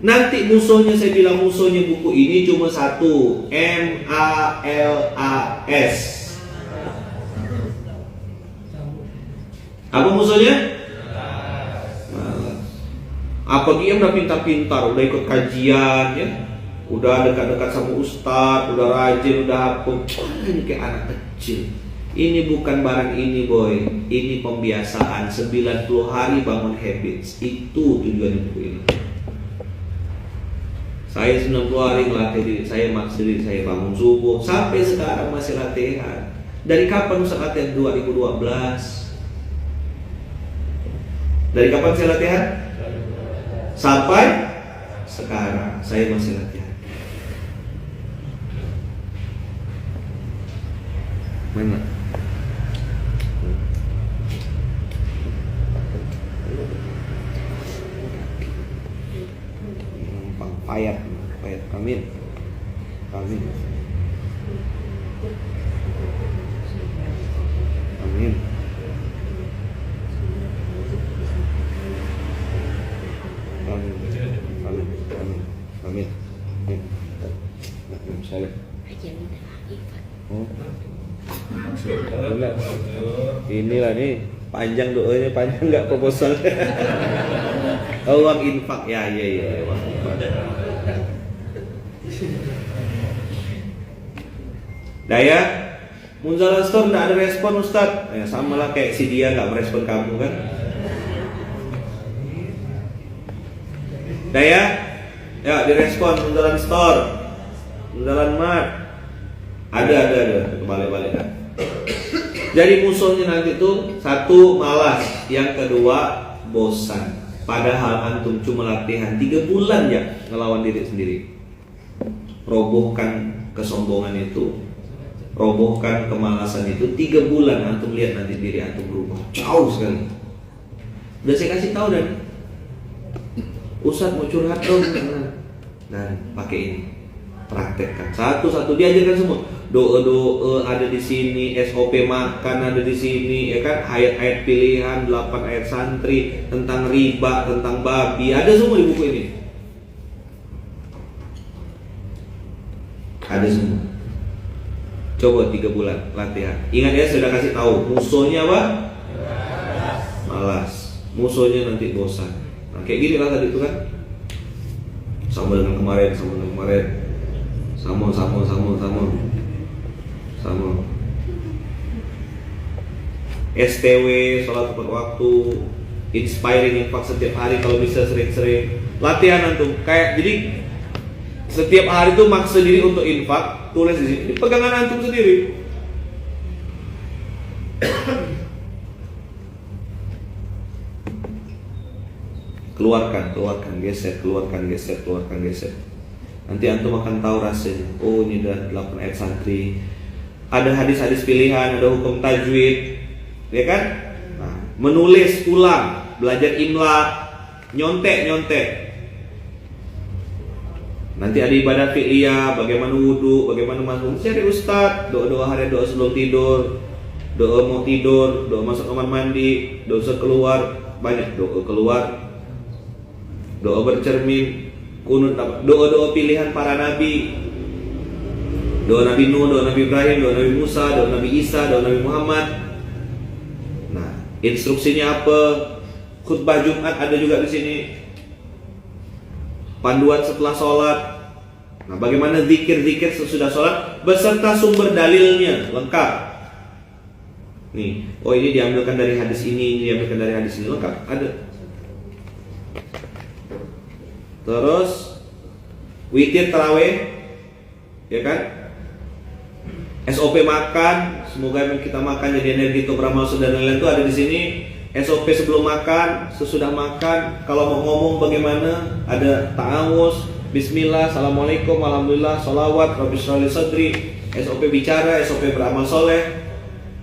S1: Nanti musuhnya, saya bilang musuhnya buku ini cuma satu, MALAS. Apa musuhnya? Malas. Apa dia udah pintar-pintar, udah ikut kajian ya, udah dekat-dekat sama ustadz, udah rajin, udah hafal, ini kayak anak kecil. Ini bukan barang ini boy, ini pembiasaan. 90 hari bangun habits. Itu tujuan buku ini. Saya 90 hari melatih diri saya, maksa diri saya bangun subuh. Sampai sekarang masih latihan. Dari kapan Ustaz latihan? 2012. Dari kapan saya latihan? Sampai sekarang saya masih latihan. Mana? Payat, amin. Amin. Amin. Amin. Salam. Oh. Inilah nih panjang doanya, panjang nggak proposal. Oh, uang infak ya, uang infak. Daya Munzalan Store nggak ada respon Ustadz. Ya, sama lah kayak si dia nggak merespon kamu kan. Daya, ya direspon Munzalan Store, Munzalan Mart. Ada balik-balik kan. Jadi musuhnya nanti tuh satu malas, yang kedua bosan. Padahal antum cuma latihan 3 bulan ya ngelawan diri sendiri. Robohkan kesombongan itu, robohkan kemalasan itu, 3 bulan antum lihat nanti diri antum berubah jauh sekali. Udah saya kasih tahu dan Ustadz mau curhat dong, dan pakai ini, praktekkan satu-satu, diajarkan semua. Doa ada di sini, SOP makan ada di sini, ya kan? Ayat-ayat pilihan, 8 ayat santri tentang riba, tentang babi, ada semua di buku ini. Ada semua. Coba 3 bulan latihan. Ingat ya, sudah kasih tahu musuhnya apa? Malas. Musuhnya nanti bosan. Nah, kayak gini lah tadi itu kan. Sama dengan kemarin. Sama. STW, sholat tepat waktu, inspiring infak setiap hari kalau bisa sering-sering. Latihan antum. Kayak jadi setiap hari tuh maksa diri untuk infak, tulis di sini. Pegangan antum sendiri. Keluarkan, geser. Nanti antum akan tahu rasanya. Oh, ini udah 8 ayat santri. Ada hadis-hadis pilihan, ada hukum tajwid, ya kan? Nah, menulis ulang, belajar imla, nyontek. Nanti ada ibadah fi'liyah, bagaimana wudu, bagaimana masuk. Cari ustaz, doa hari, doa sebelum tidur, doa mau tidur, doa masuk kamar mandi, doa keluar, banyak doa keluar, doa bercermin, kunut, doa pilihan para nabi, doa Nabi Nuh, doa Nabi Ibrahim, doa Nabi Musa, doa Nabi Isa, doa Nabi Muhammad. Nah, instruksinya apa? Khutbah Jumat ada juga di sini. Panduan setelah sholat. Nah, bagaimana zikir-zikir sesudah sholat beserta sumber dalilnya lengkap. Nih, oh ini diambilkan dari hadis ini lengkap, ada. Terus witir tarawih, ya kan? SOP makan, semoga kita makan jadi energi untuk beramal dan lain-lain itu ada di sini. SOP sebelum makan, sesudah makan, kalau mau ngomong bagaimana, ada ta'awuz, bismillah, assalamualaikum, alhamdulillah, sholawat, rabbi shrah li sadri. SOP bicara, SOP beramal soleh,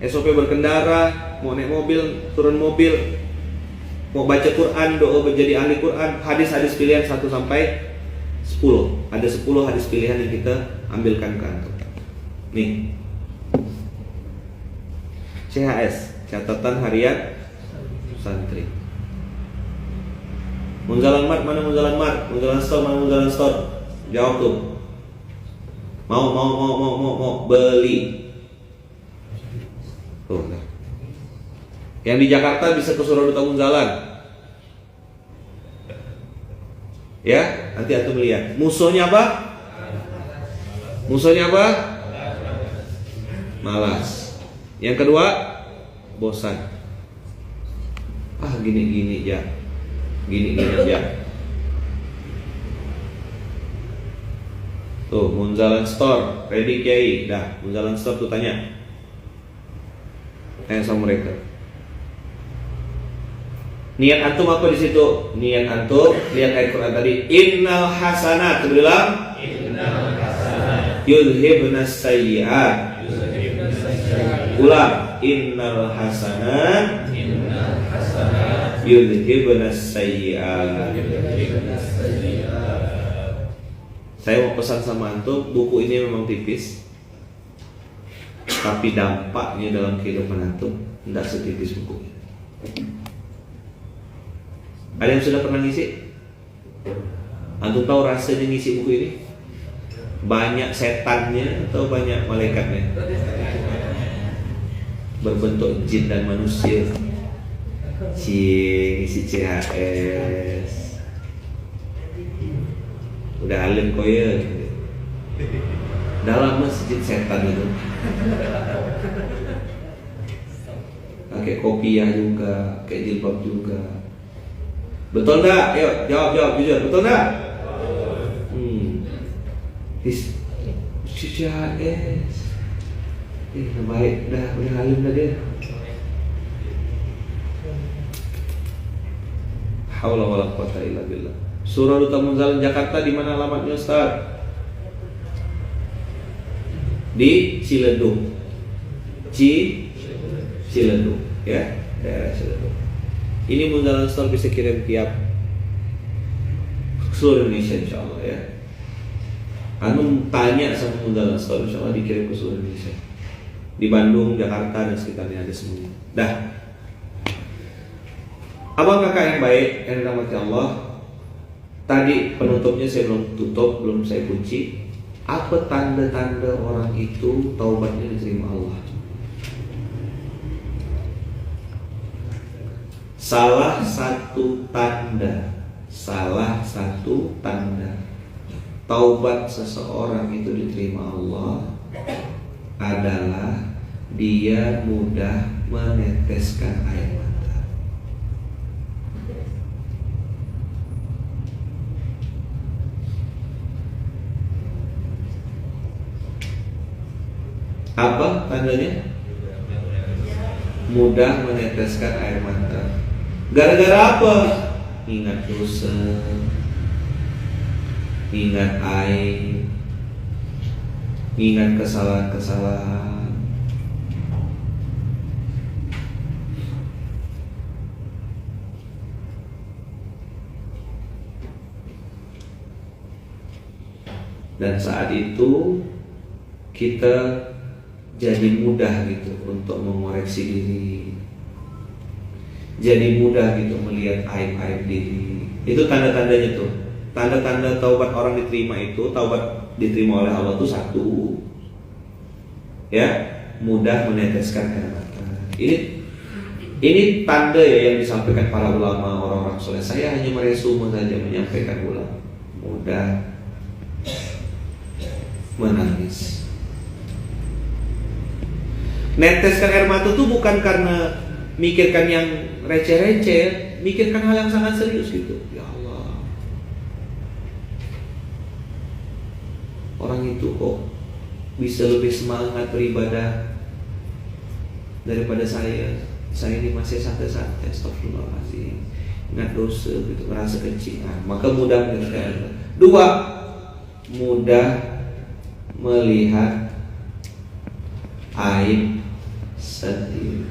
S1: SOP berkendara, mau naik mobil, turun mobil, mau baca Quran, doa menjadi ahli Quran, hadis-hadis pilihan 1 sampai 10. Ada 10 hadis pilihan yang kita ambilkan ke antum. Nih, CHS, catatan harian santri. Munzalan Mart, mana Munzalan Mart? Munzalan Store, mana Munzalan Store? Jawab tuh. Mau beli. Oh, nah. Yang di Jakarta bisa ke Suraduta Munzalan. Ya, nanti antum lihat. Musuhnya apa? Musuhnya apa? Malas. Yang kedua, bosan. Gini-gini ya. Gini-gini aja. Tuh, Munzalan Store, ready Kiai. Dah, Munzalan Store tuh tanya sama mereka. Niat antum apa di situ? Niat antum lihat ayat Quran tadi, innal hasanat, bilang innal hasanat yudhibnas sayyi'at. Ulang, innal hasanat yudhibnas sayyi'at. Saya mau pesan sama antum, buku ini memang tipis, tapi dampaknya dalam kehidupan antum tidak setipis buku ini. Ada yang sudah pernah ngisi? Antum tahu rasanya ngisi buku ini? Banyak setannya atau banyak malaikatnya? Berbentuk jin dan manusia. Ngisi CHS. Udah alim kok ya. Dalam masjid setan itu. Pakai kopiah juga, pakai jilbab juga. Betul enggak? Ayo jawab jujur, betul enggak? CHS. Baik, udah alim dah dia. Haula wala quwata illa billah. Suraduta Munzalan Jakarta di mana alamatnya Ustaz? Di Ciledug. Ciledug, ya, daerah Ciledug. Ini Munzalan Store bisa kirim tiap seluruh Indonesia insyaallah ya. Anu tanya sama Munzalan Store insyaallah dikirim ke seluruh Indonesia. Di Bandung, Jakarta dan sekitarnya ada semuanya. Dah. Abang kakak yang baik yang dirahmati Allah. Tadi penutupnya saya belum tutup, belum saya kunci. Apa tanda-tanda orang itu taubatnya diterima Allah? Salah satu tanda taubat seseorang itu diterima Allah adalah dia mudah meneteskan air mata. Apa tandanya? Mudah meneteskan air mata. Gara-gara apa? Ingat dosa, ingat aib, ingat kesalahan-kesalahan. Dan saat itu kita jadi mudah gitu untuk mengoreksi diri. Jadi mudah gitu melihat aib-aib diri. Itu tanda-tandanya tuh. Tanda-tanda taubat orang diterima itu, taubat diterima oleh Allah itu satu, ya, mudah meneteskan air mata. Ini tanda ya yang disampaikan para ulama, orang-orang soleh. Saya hanya meresume saja, menyampaikan ulama. Mudah menangis. Neteskan air mata itu bukan karena mikirkan yang receh-receh, mikirkan hal yang sangat serius gitu. Ya Allah, orang itu kok bisa lebih semangat beribadah daripada saya. Saya ini masih santai-santai, astagfirullahaladzim, ingat dosa gitu, merasa kecil. Maka mudah meneteskan. Dua, mudah melihat aib sendiri.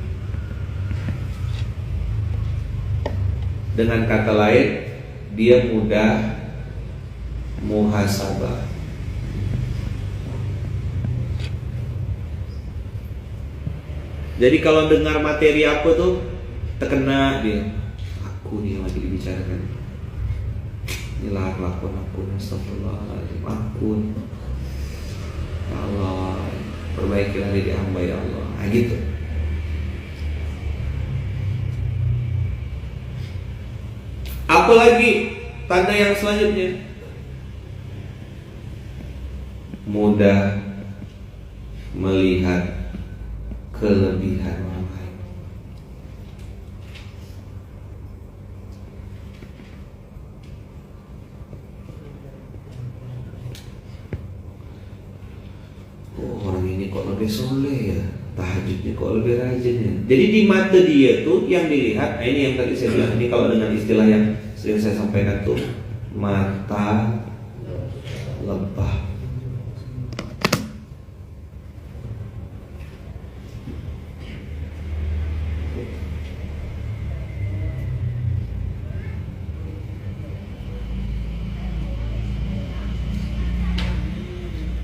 S1: Dengan kata lain, dia mudah muhasabah. Jadi kalau dengar materi apa tuh terkena dia, aku nih lagi dibicarakan. Inilah lakon aku, astagfirullahaladzim, aku ya Allah, perbaikilah diri hamba ya Allah. Nah gitu. Apalagi tanda yang selanjutnya, mudah melihat kelebihan orang lain. Oh, orang ini kok lebih soleh ya, tahajudnya kok lebih rajin ya. Jadi di mata dia tuh yang dilihat, ini yang tadi saya bilang, ini kalau dengan istilah yang sering saya sampaikan tuh mata lebah.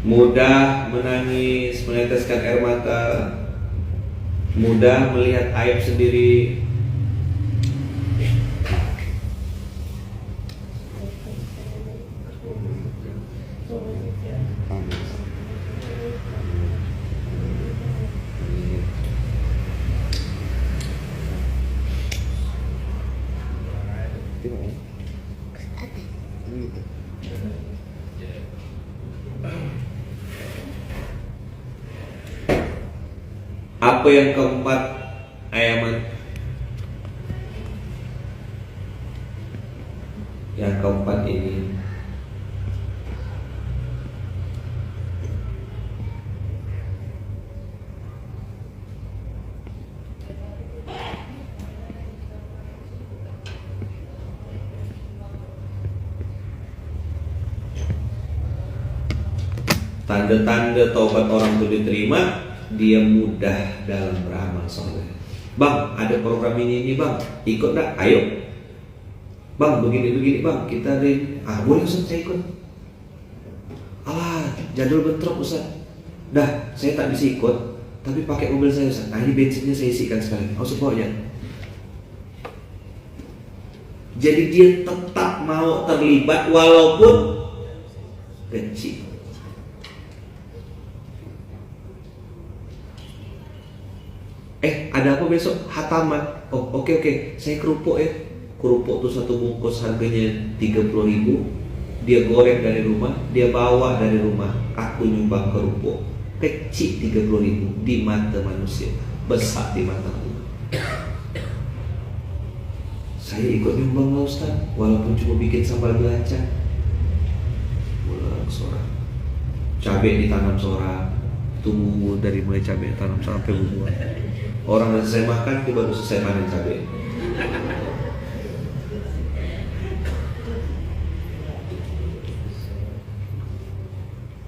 S1: Mudah menangis, meneteskan air mata, mudah melihat aib sendiri. Apa yang keempat, Ayaman? Yang keempat ini tanda-tanda taubat orang itu diterima, dia mudah dalam beramal soleh. Bang, ada program ini bang, ikut dah, ayo. Bang, begini bang, kita ada ini. Boleh Ustaz, saya ikut. Jadul bentrok Ustaz. Dah, saya tak bisa ikut, tapi pakai mobil saya Ustaz. Nah, ini bensinnya saya isikan sekali. Support ya. Jadi dia tetap mau terlibat walaupun kecil. Ada apa besok? Hataman. Oh, oke. Saya kerupuk ya. Kerupuk tuh satu bungkus harganya 30.000. Dia goreng dari rumah, dia bawa dari rumah. Aku nyumbang kerupuk. Kecil 30.000 di mata manusia, besar di mata Allah. Saya ikut nyumbang lah Ustaz, walaupun cuma bikin sambal belacan. Mulai seorang cabai ditanam seorang, tumbuh dari mulai cabai tanam sampai berbuah. Orang yang saya makan itu baru selesai panen cabai.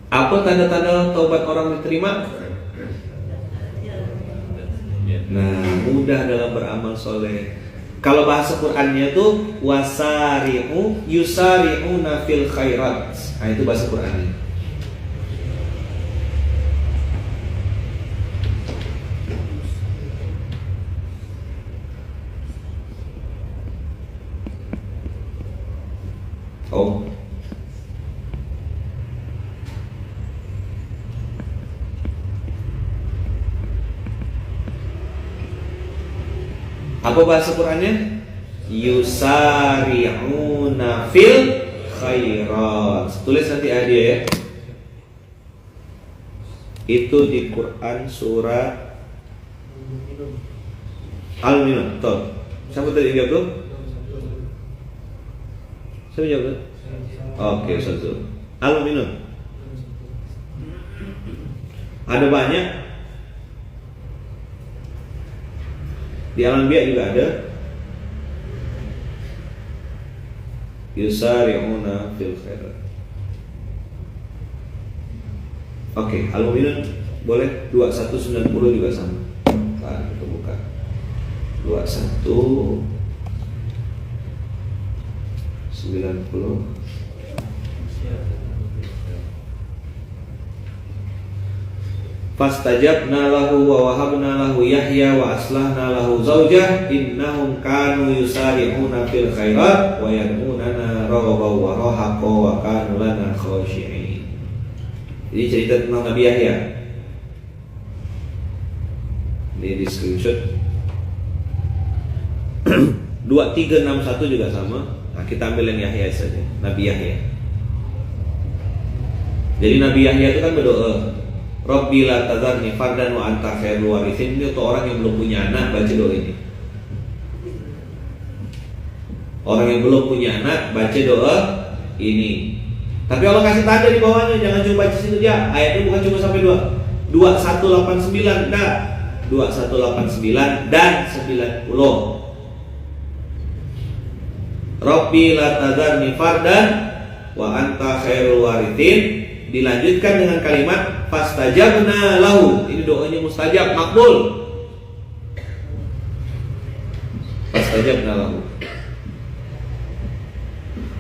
S1: Apa tanda-tanda taubat orang diterima? Nah, mudah dalam beramal soleh. Kalau bahasa Qur'annya tuh wasari'u yusari'una fil khairat. Nah, itu bahasa Qur'annya. Oh. Apa bahasa Qur'annya? Yusari'una fil khairat. Tulis nanti dia ya. Itu di Quran surat Al-Mu'minun. Tuh. Siapa tadi jawab tuh? Siapa jawab tuh? Oke, satu. Al-Mu'minun. Ada banyak. Di Al-Anbiya juga ada. Yusari'una fil khairat. Oke, Al-Mu'minun boleh 2190 juga sama. Kita buka. 2190. Fastajabna lahu wa wahabna lahu Yahya wa aslahna lahu zaujah innahum kanu yusari'una fil khairat wa yad'unana raghaban wa rahaqa wa kanu lana khashi'in. Ini cerita tentang Nabi Yahya. Ini di screenshot. 2361 juga sama. Nah, kita ambil yang Yahya saja, Nabi Yahya. Jadi Nabi Yahya itu kan berdoa, Rabbi la tadharni fardan wa anta khairul warithin. Ini untuk orang yang belum punya anak, baca doa ini. Orang yang belum punya anak, baca doa ini. Tapi Allah kasih tanda di bawahnya, jangan cuma baca situ dia. Ayatnya bukan cuma sampai 2189, enggak. 2189 dan 90. Rabbi la tadharni fardan wa anta khairul warithin. Dilanjutkan dengan kalimat fastajabna lahu. Ini doanya mustajab, makbul. Fastajabna lahu.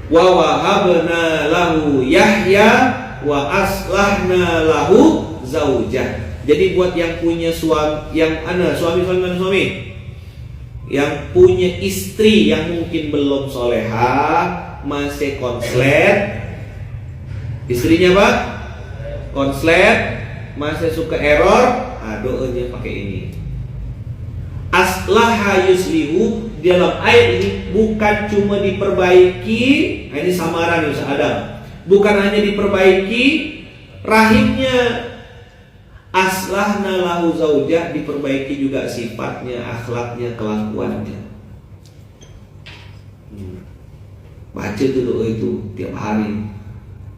S1: Wa wahabna lahu Yahya wa aslahna lahu zaujah. Jadi buat yang punya suami, yang punya istri yang mungkin belum solehah, masih konslet, istrinya Pak konslet, masih suka error, doanya pakai ini. Aslaha yuslihu, dalam ayat ini bukan cuma diperbaiki, ini samaran Ustaz Adam, bukan hanya diperbaiki rahimnya, aslahna lahu zaujah, diperbaiki juga sifatnya, akhlaknya, kelakuannya. Baca tuh doa itu tiap hari.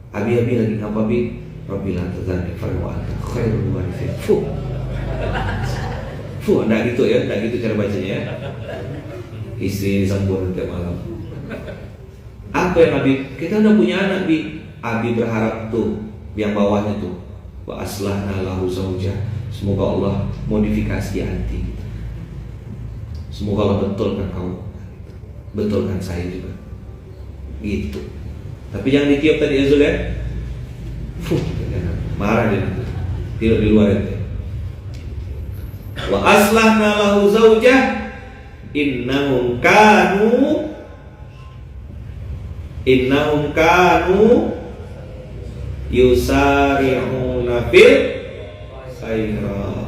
S1: Abi lagi ngapa bi? Rabbi la tadharni fardan wa anta khairul warithin. Enggak gitu ya, enggak gitu cara bacanya ya. Istri sempurna tiap malam. Apa yang Abi? Kita udah punya anak bi. Abi berharap tuh yang bawahnya tuh, wa aslahna lahu zaujah. Semoga Allah modifikasi anti. Semoga Allah betulkan kau, betulkan saya juga. Gitu. Tapi jangan ditiup tadi Azul ya. Marah dia nanti. Tidur di luar itu. Wa aslahna lahu zaujah innahum kanu yusari'una fil khairat.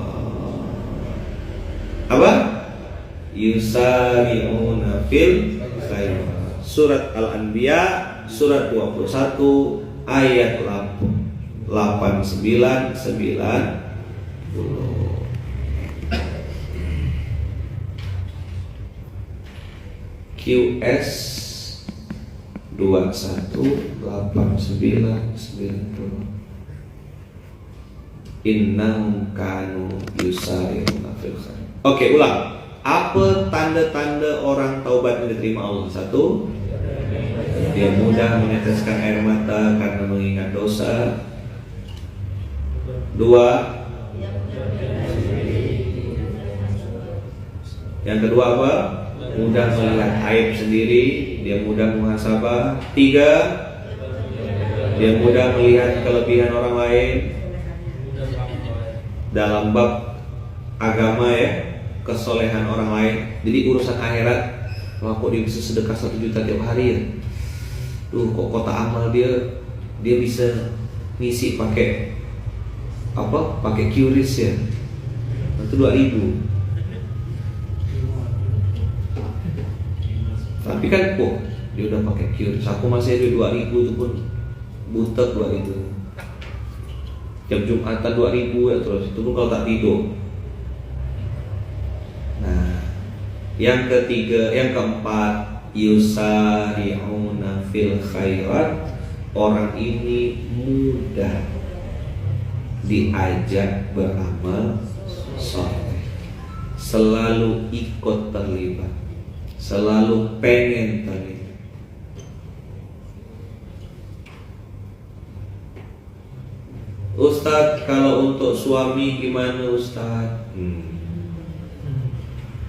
S1: Apa? Yusari'una fil khairat. Surat Al-Anbiya surat 21 ayat 89-90. QS 218990. Innahum kanu yusari'una fil khair. Oke, ulang. Apa tanda-tanda orang taubat yang diterima Allah? 1, dia mudah meneteskan air mata karena mengingat dosa. 2, yang kedua apa? Mudah melihat aib sendiri, dia mudah muhasabah. 3, dia mudah melihat kelebihan orang lain. Dalam bab agama ya, kesolehan orang lain. Jadi urusan akhirat, kok dia bisa sedekah 1 juta tiap hari ya? Kok kota amal dia bisa ngisi pakai apa? Pakai QRIS ya. Itu 2.000. Tapi kan dia udah pakai QRIS. Aku masih ada 2.000 itu pun butek 2.000. Jam Jumatan 2.000 ya terus. Itu pun kalau tak tidur. Nah, yang ketiga, yang keempat, yusari'una fil khairat. Orang ini mudah diajak beramal soleh, selalu ikut terlibat, selalu pengen terlibat. Ustadz, kalau untuk suami gimana Ustadz?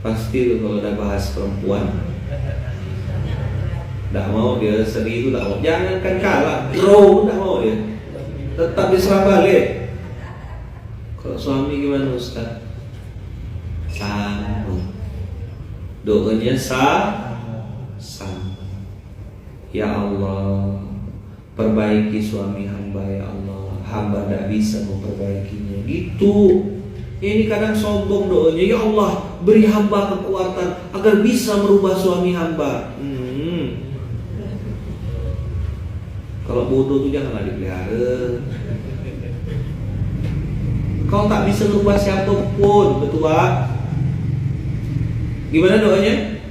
S1: Pasti kalau udah bahas perempuan nggak mau dia, sedih itu nggak mau. Jangankan kalah, draw nggak mau dia, tetap diserang balik. Kalau suami gimana Ustaz? Sama, doanya sama. Ya Allah, perbaiki suami hamba ya Allah. Hamba tidak bisa memperbaikinya. Gitu. Ini kadang sombong doanya. Ya Allah, beri hamba kekuatan agar bisa merubah suami hamba. Kalau bodoh tuh janganlah dipelihara. Kau tak bisa merubah siapapun, betul Pak? Gimana doanya?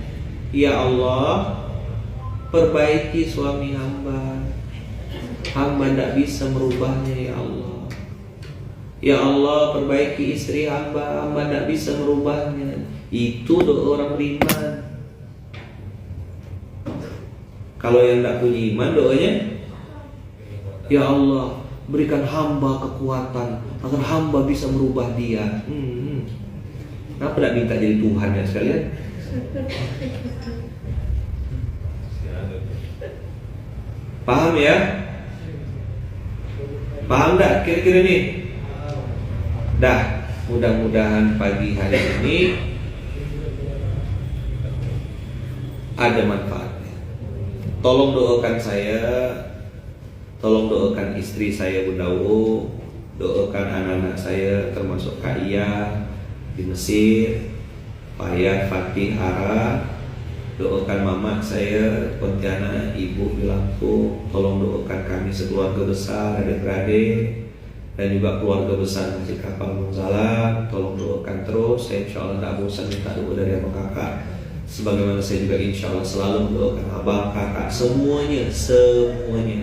S1: Ya Allah, perbaiki suami hamba. Hamba tidak bisa merubahnya ya Allah. Ya Allah, perbaiki istri hamba. Hamba tidak bisa merubahnya. Itu doa orang beriman. Kalau yang tidak punya iman, doanya ya Allah, berikan hamba kekuatan agar hamba bisa merubah dia. Kenapa tidak minta jadi Tuhan ya sekalian? Paham ya? Paham tak kira-kira nih? Dah, mudah-mudahan pagi hari ini ada manfaatnya. Tolong doakan saya, tolong doakan istri saya Bunda Wu, doakan anak-anak saya termasuk Kak Iya di Mesir, Pak Ya Fatih Ara, doakan mama saya Pontianak, ibu di Lampung. Tolong doakan kami sekeluarga besar, adik-beradik, dan juga keluarga besar Masjid Kapal Munzalam. Tolong doakan terus. Saya insya Allah tidak bosan minta doa dari abang kakak. Sebagaimana saya juga insya Allah selalu mendoakan abang kakak semuanya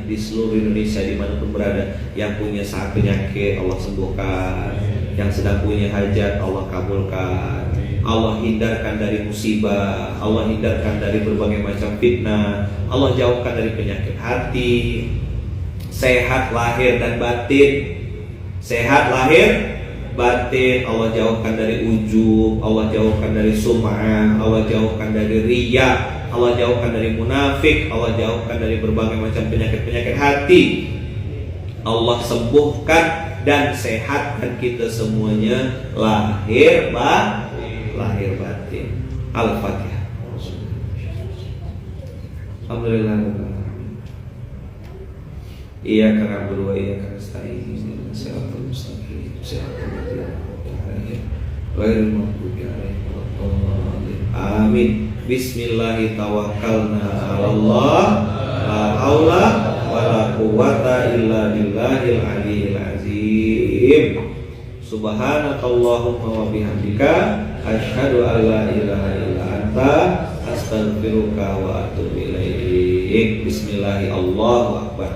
S1: di seluruh Indonesia dimanapun berada, yang punya sakit penyakit Allah sembuhkan, yang sedang punya hajat Allah kabulkan, Allah hindarkan dari musibah, Allah hindarkan dari berbagai macam fitnah, Allah jauhkan dari penyakit hati, sehat lahir dan batin, sehat lahir batin, Allah jauhkan dari ujub, Allah jauhkan dari sum'ah, Allah jauhkan dari riya, Allah jauhkan dari munafik, Allah jauhkan dari berbagai macam penyakit-penyakit hati. Allah sembuhkan dan sehatkan kita semuanya lahir batin. Al-Fatihah. Alhamdulillah. Iyyaka na'budu wa iyyaka nasta'in. Shiratal mustaqim. Shiratal ladzina an'amta 'alaihim ghairil maghdubi 'alaihim waladdallin. Amin. Bismillahirrahmanirrahim. Tawakkalna 'alallah. La haula wala quwwata illa billahil aliyyil azim. Subhanakallahumma wa bihamdika asyhadu an la ilaha illa anta astaghfiruka wa atubu ilaik. Bismillahirrahmanirrahim. Allahu akbar.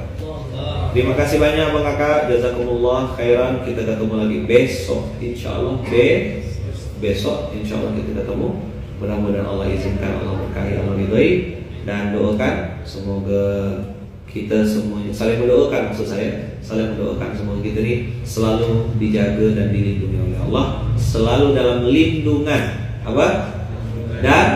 S1: Terima kasih banyak Bang Kakak, jazakumullah khairan. Kita ketemu lagi besok insyaallah. Besok insyaallah kita ketemu. Mudah-mudahan Allah izinkan, Allah berkahi, Allah ridhoi, dan doakan semoga kita semuanya saling mendoakan, maksud saya saling mendoakan semoga kita ini selalu dijaga dan dilindungi oleh Allah, selalu dalam lindungan dan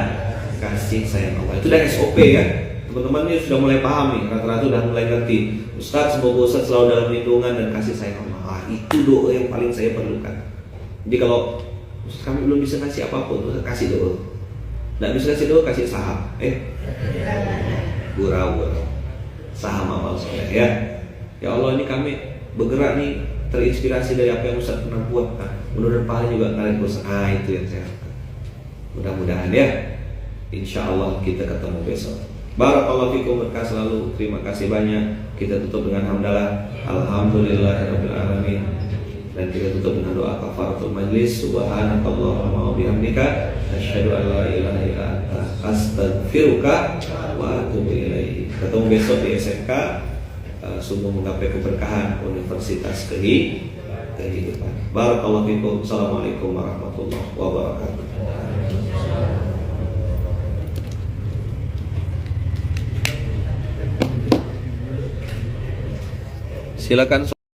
S1: kasih sayang Allah. Itu dari SOP kan. Teman-teman ini sudah mulai paham nih, rata-rata sudah mulai ngerti. Ustaz, semoga Ustaz selalu dalam lindungan dan kasih sayang Allah. Itu doa yang paling saya perlukan. Jadi kalau Ustaz kami belum bisa kasih apapun, Ustaz kasih doa. Tidak bisa kasih doa, kasih saham. Gurau saham amal soleh ya. Ya Allah, ini kami bergerak nih terinspirasi dari apa yang Ustaz pernah buat. Mudah-mudahan pahala juga kalian bosan. Itu yang saya harapkan. Mudah-mudahan ya. Insya Allah kita ketemu besok. Barakallahu fikum, berkah selalu. Terima kasih banyak. Kita tutup dengan hamdalah. Alhamdulillahirabbil alamin. Dan kita tutup dengan doa kafaratul majlis. Subhanakallahumma wa bihamdika asyhadu an la ilaha illa anta astaghfiruka wa atubu ilaik. Ketemu besok di SMK sungguh menggapai keberkahan Universitas Kehidupan. Barakallahu fikum. Assalamualaikum warahmatullahi wabarakatuh. Silakan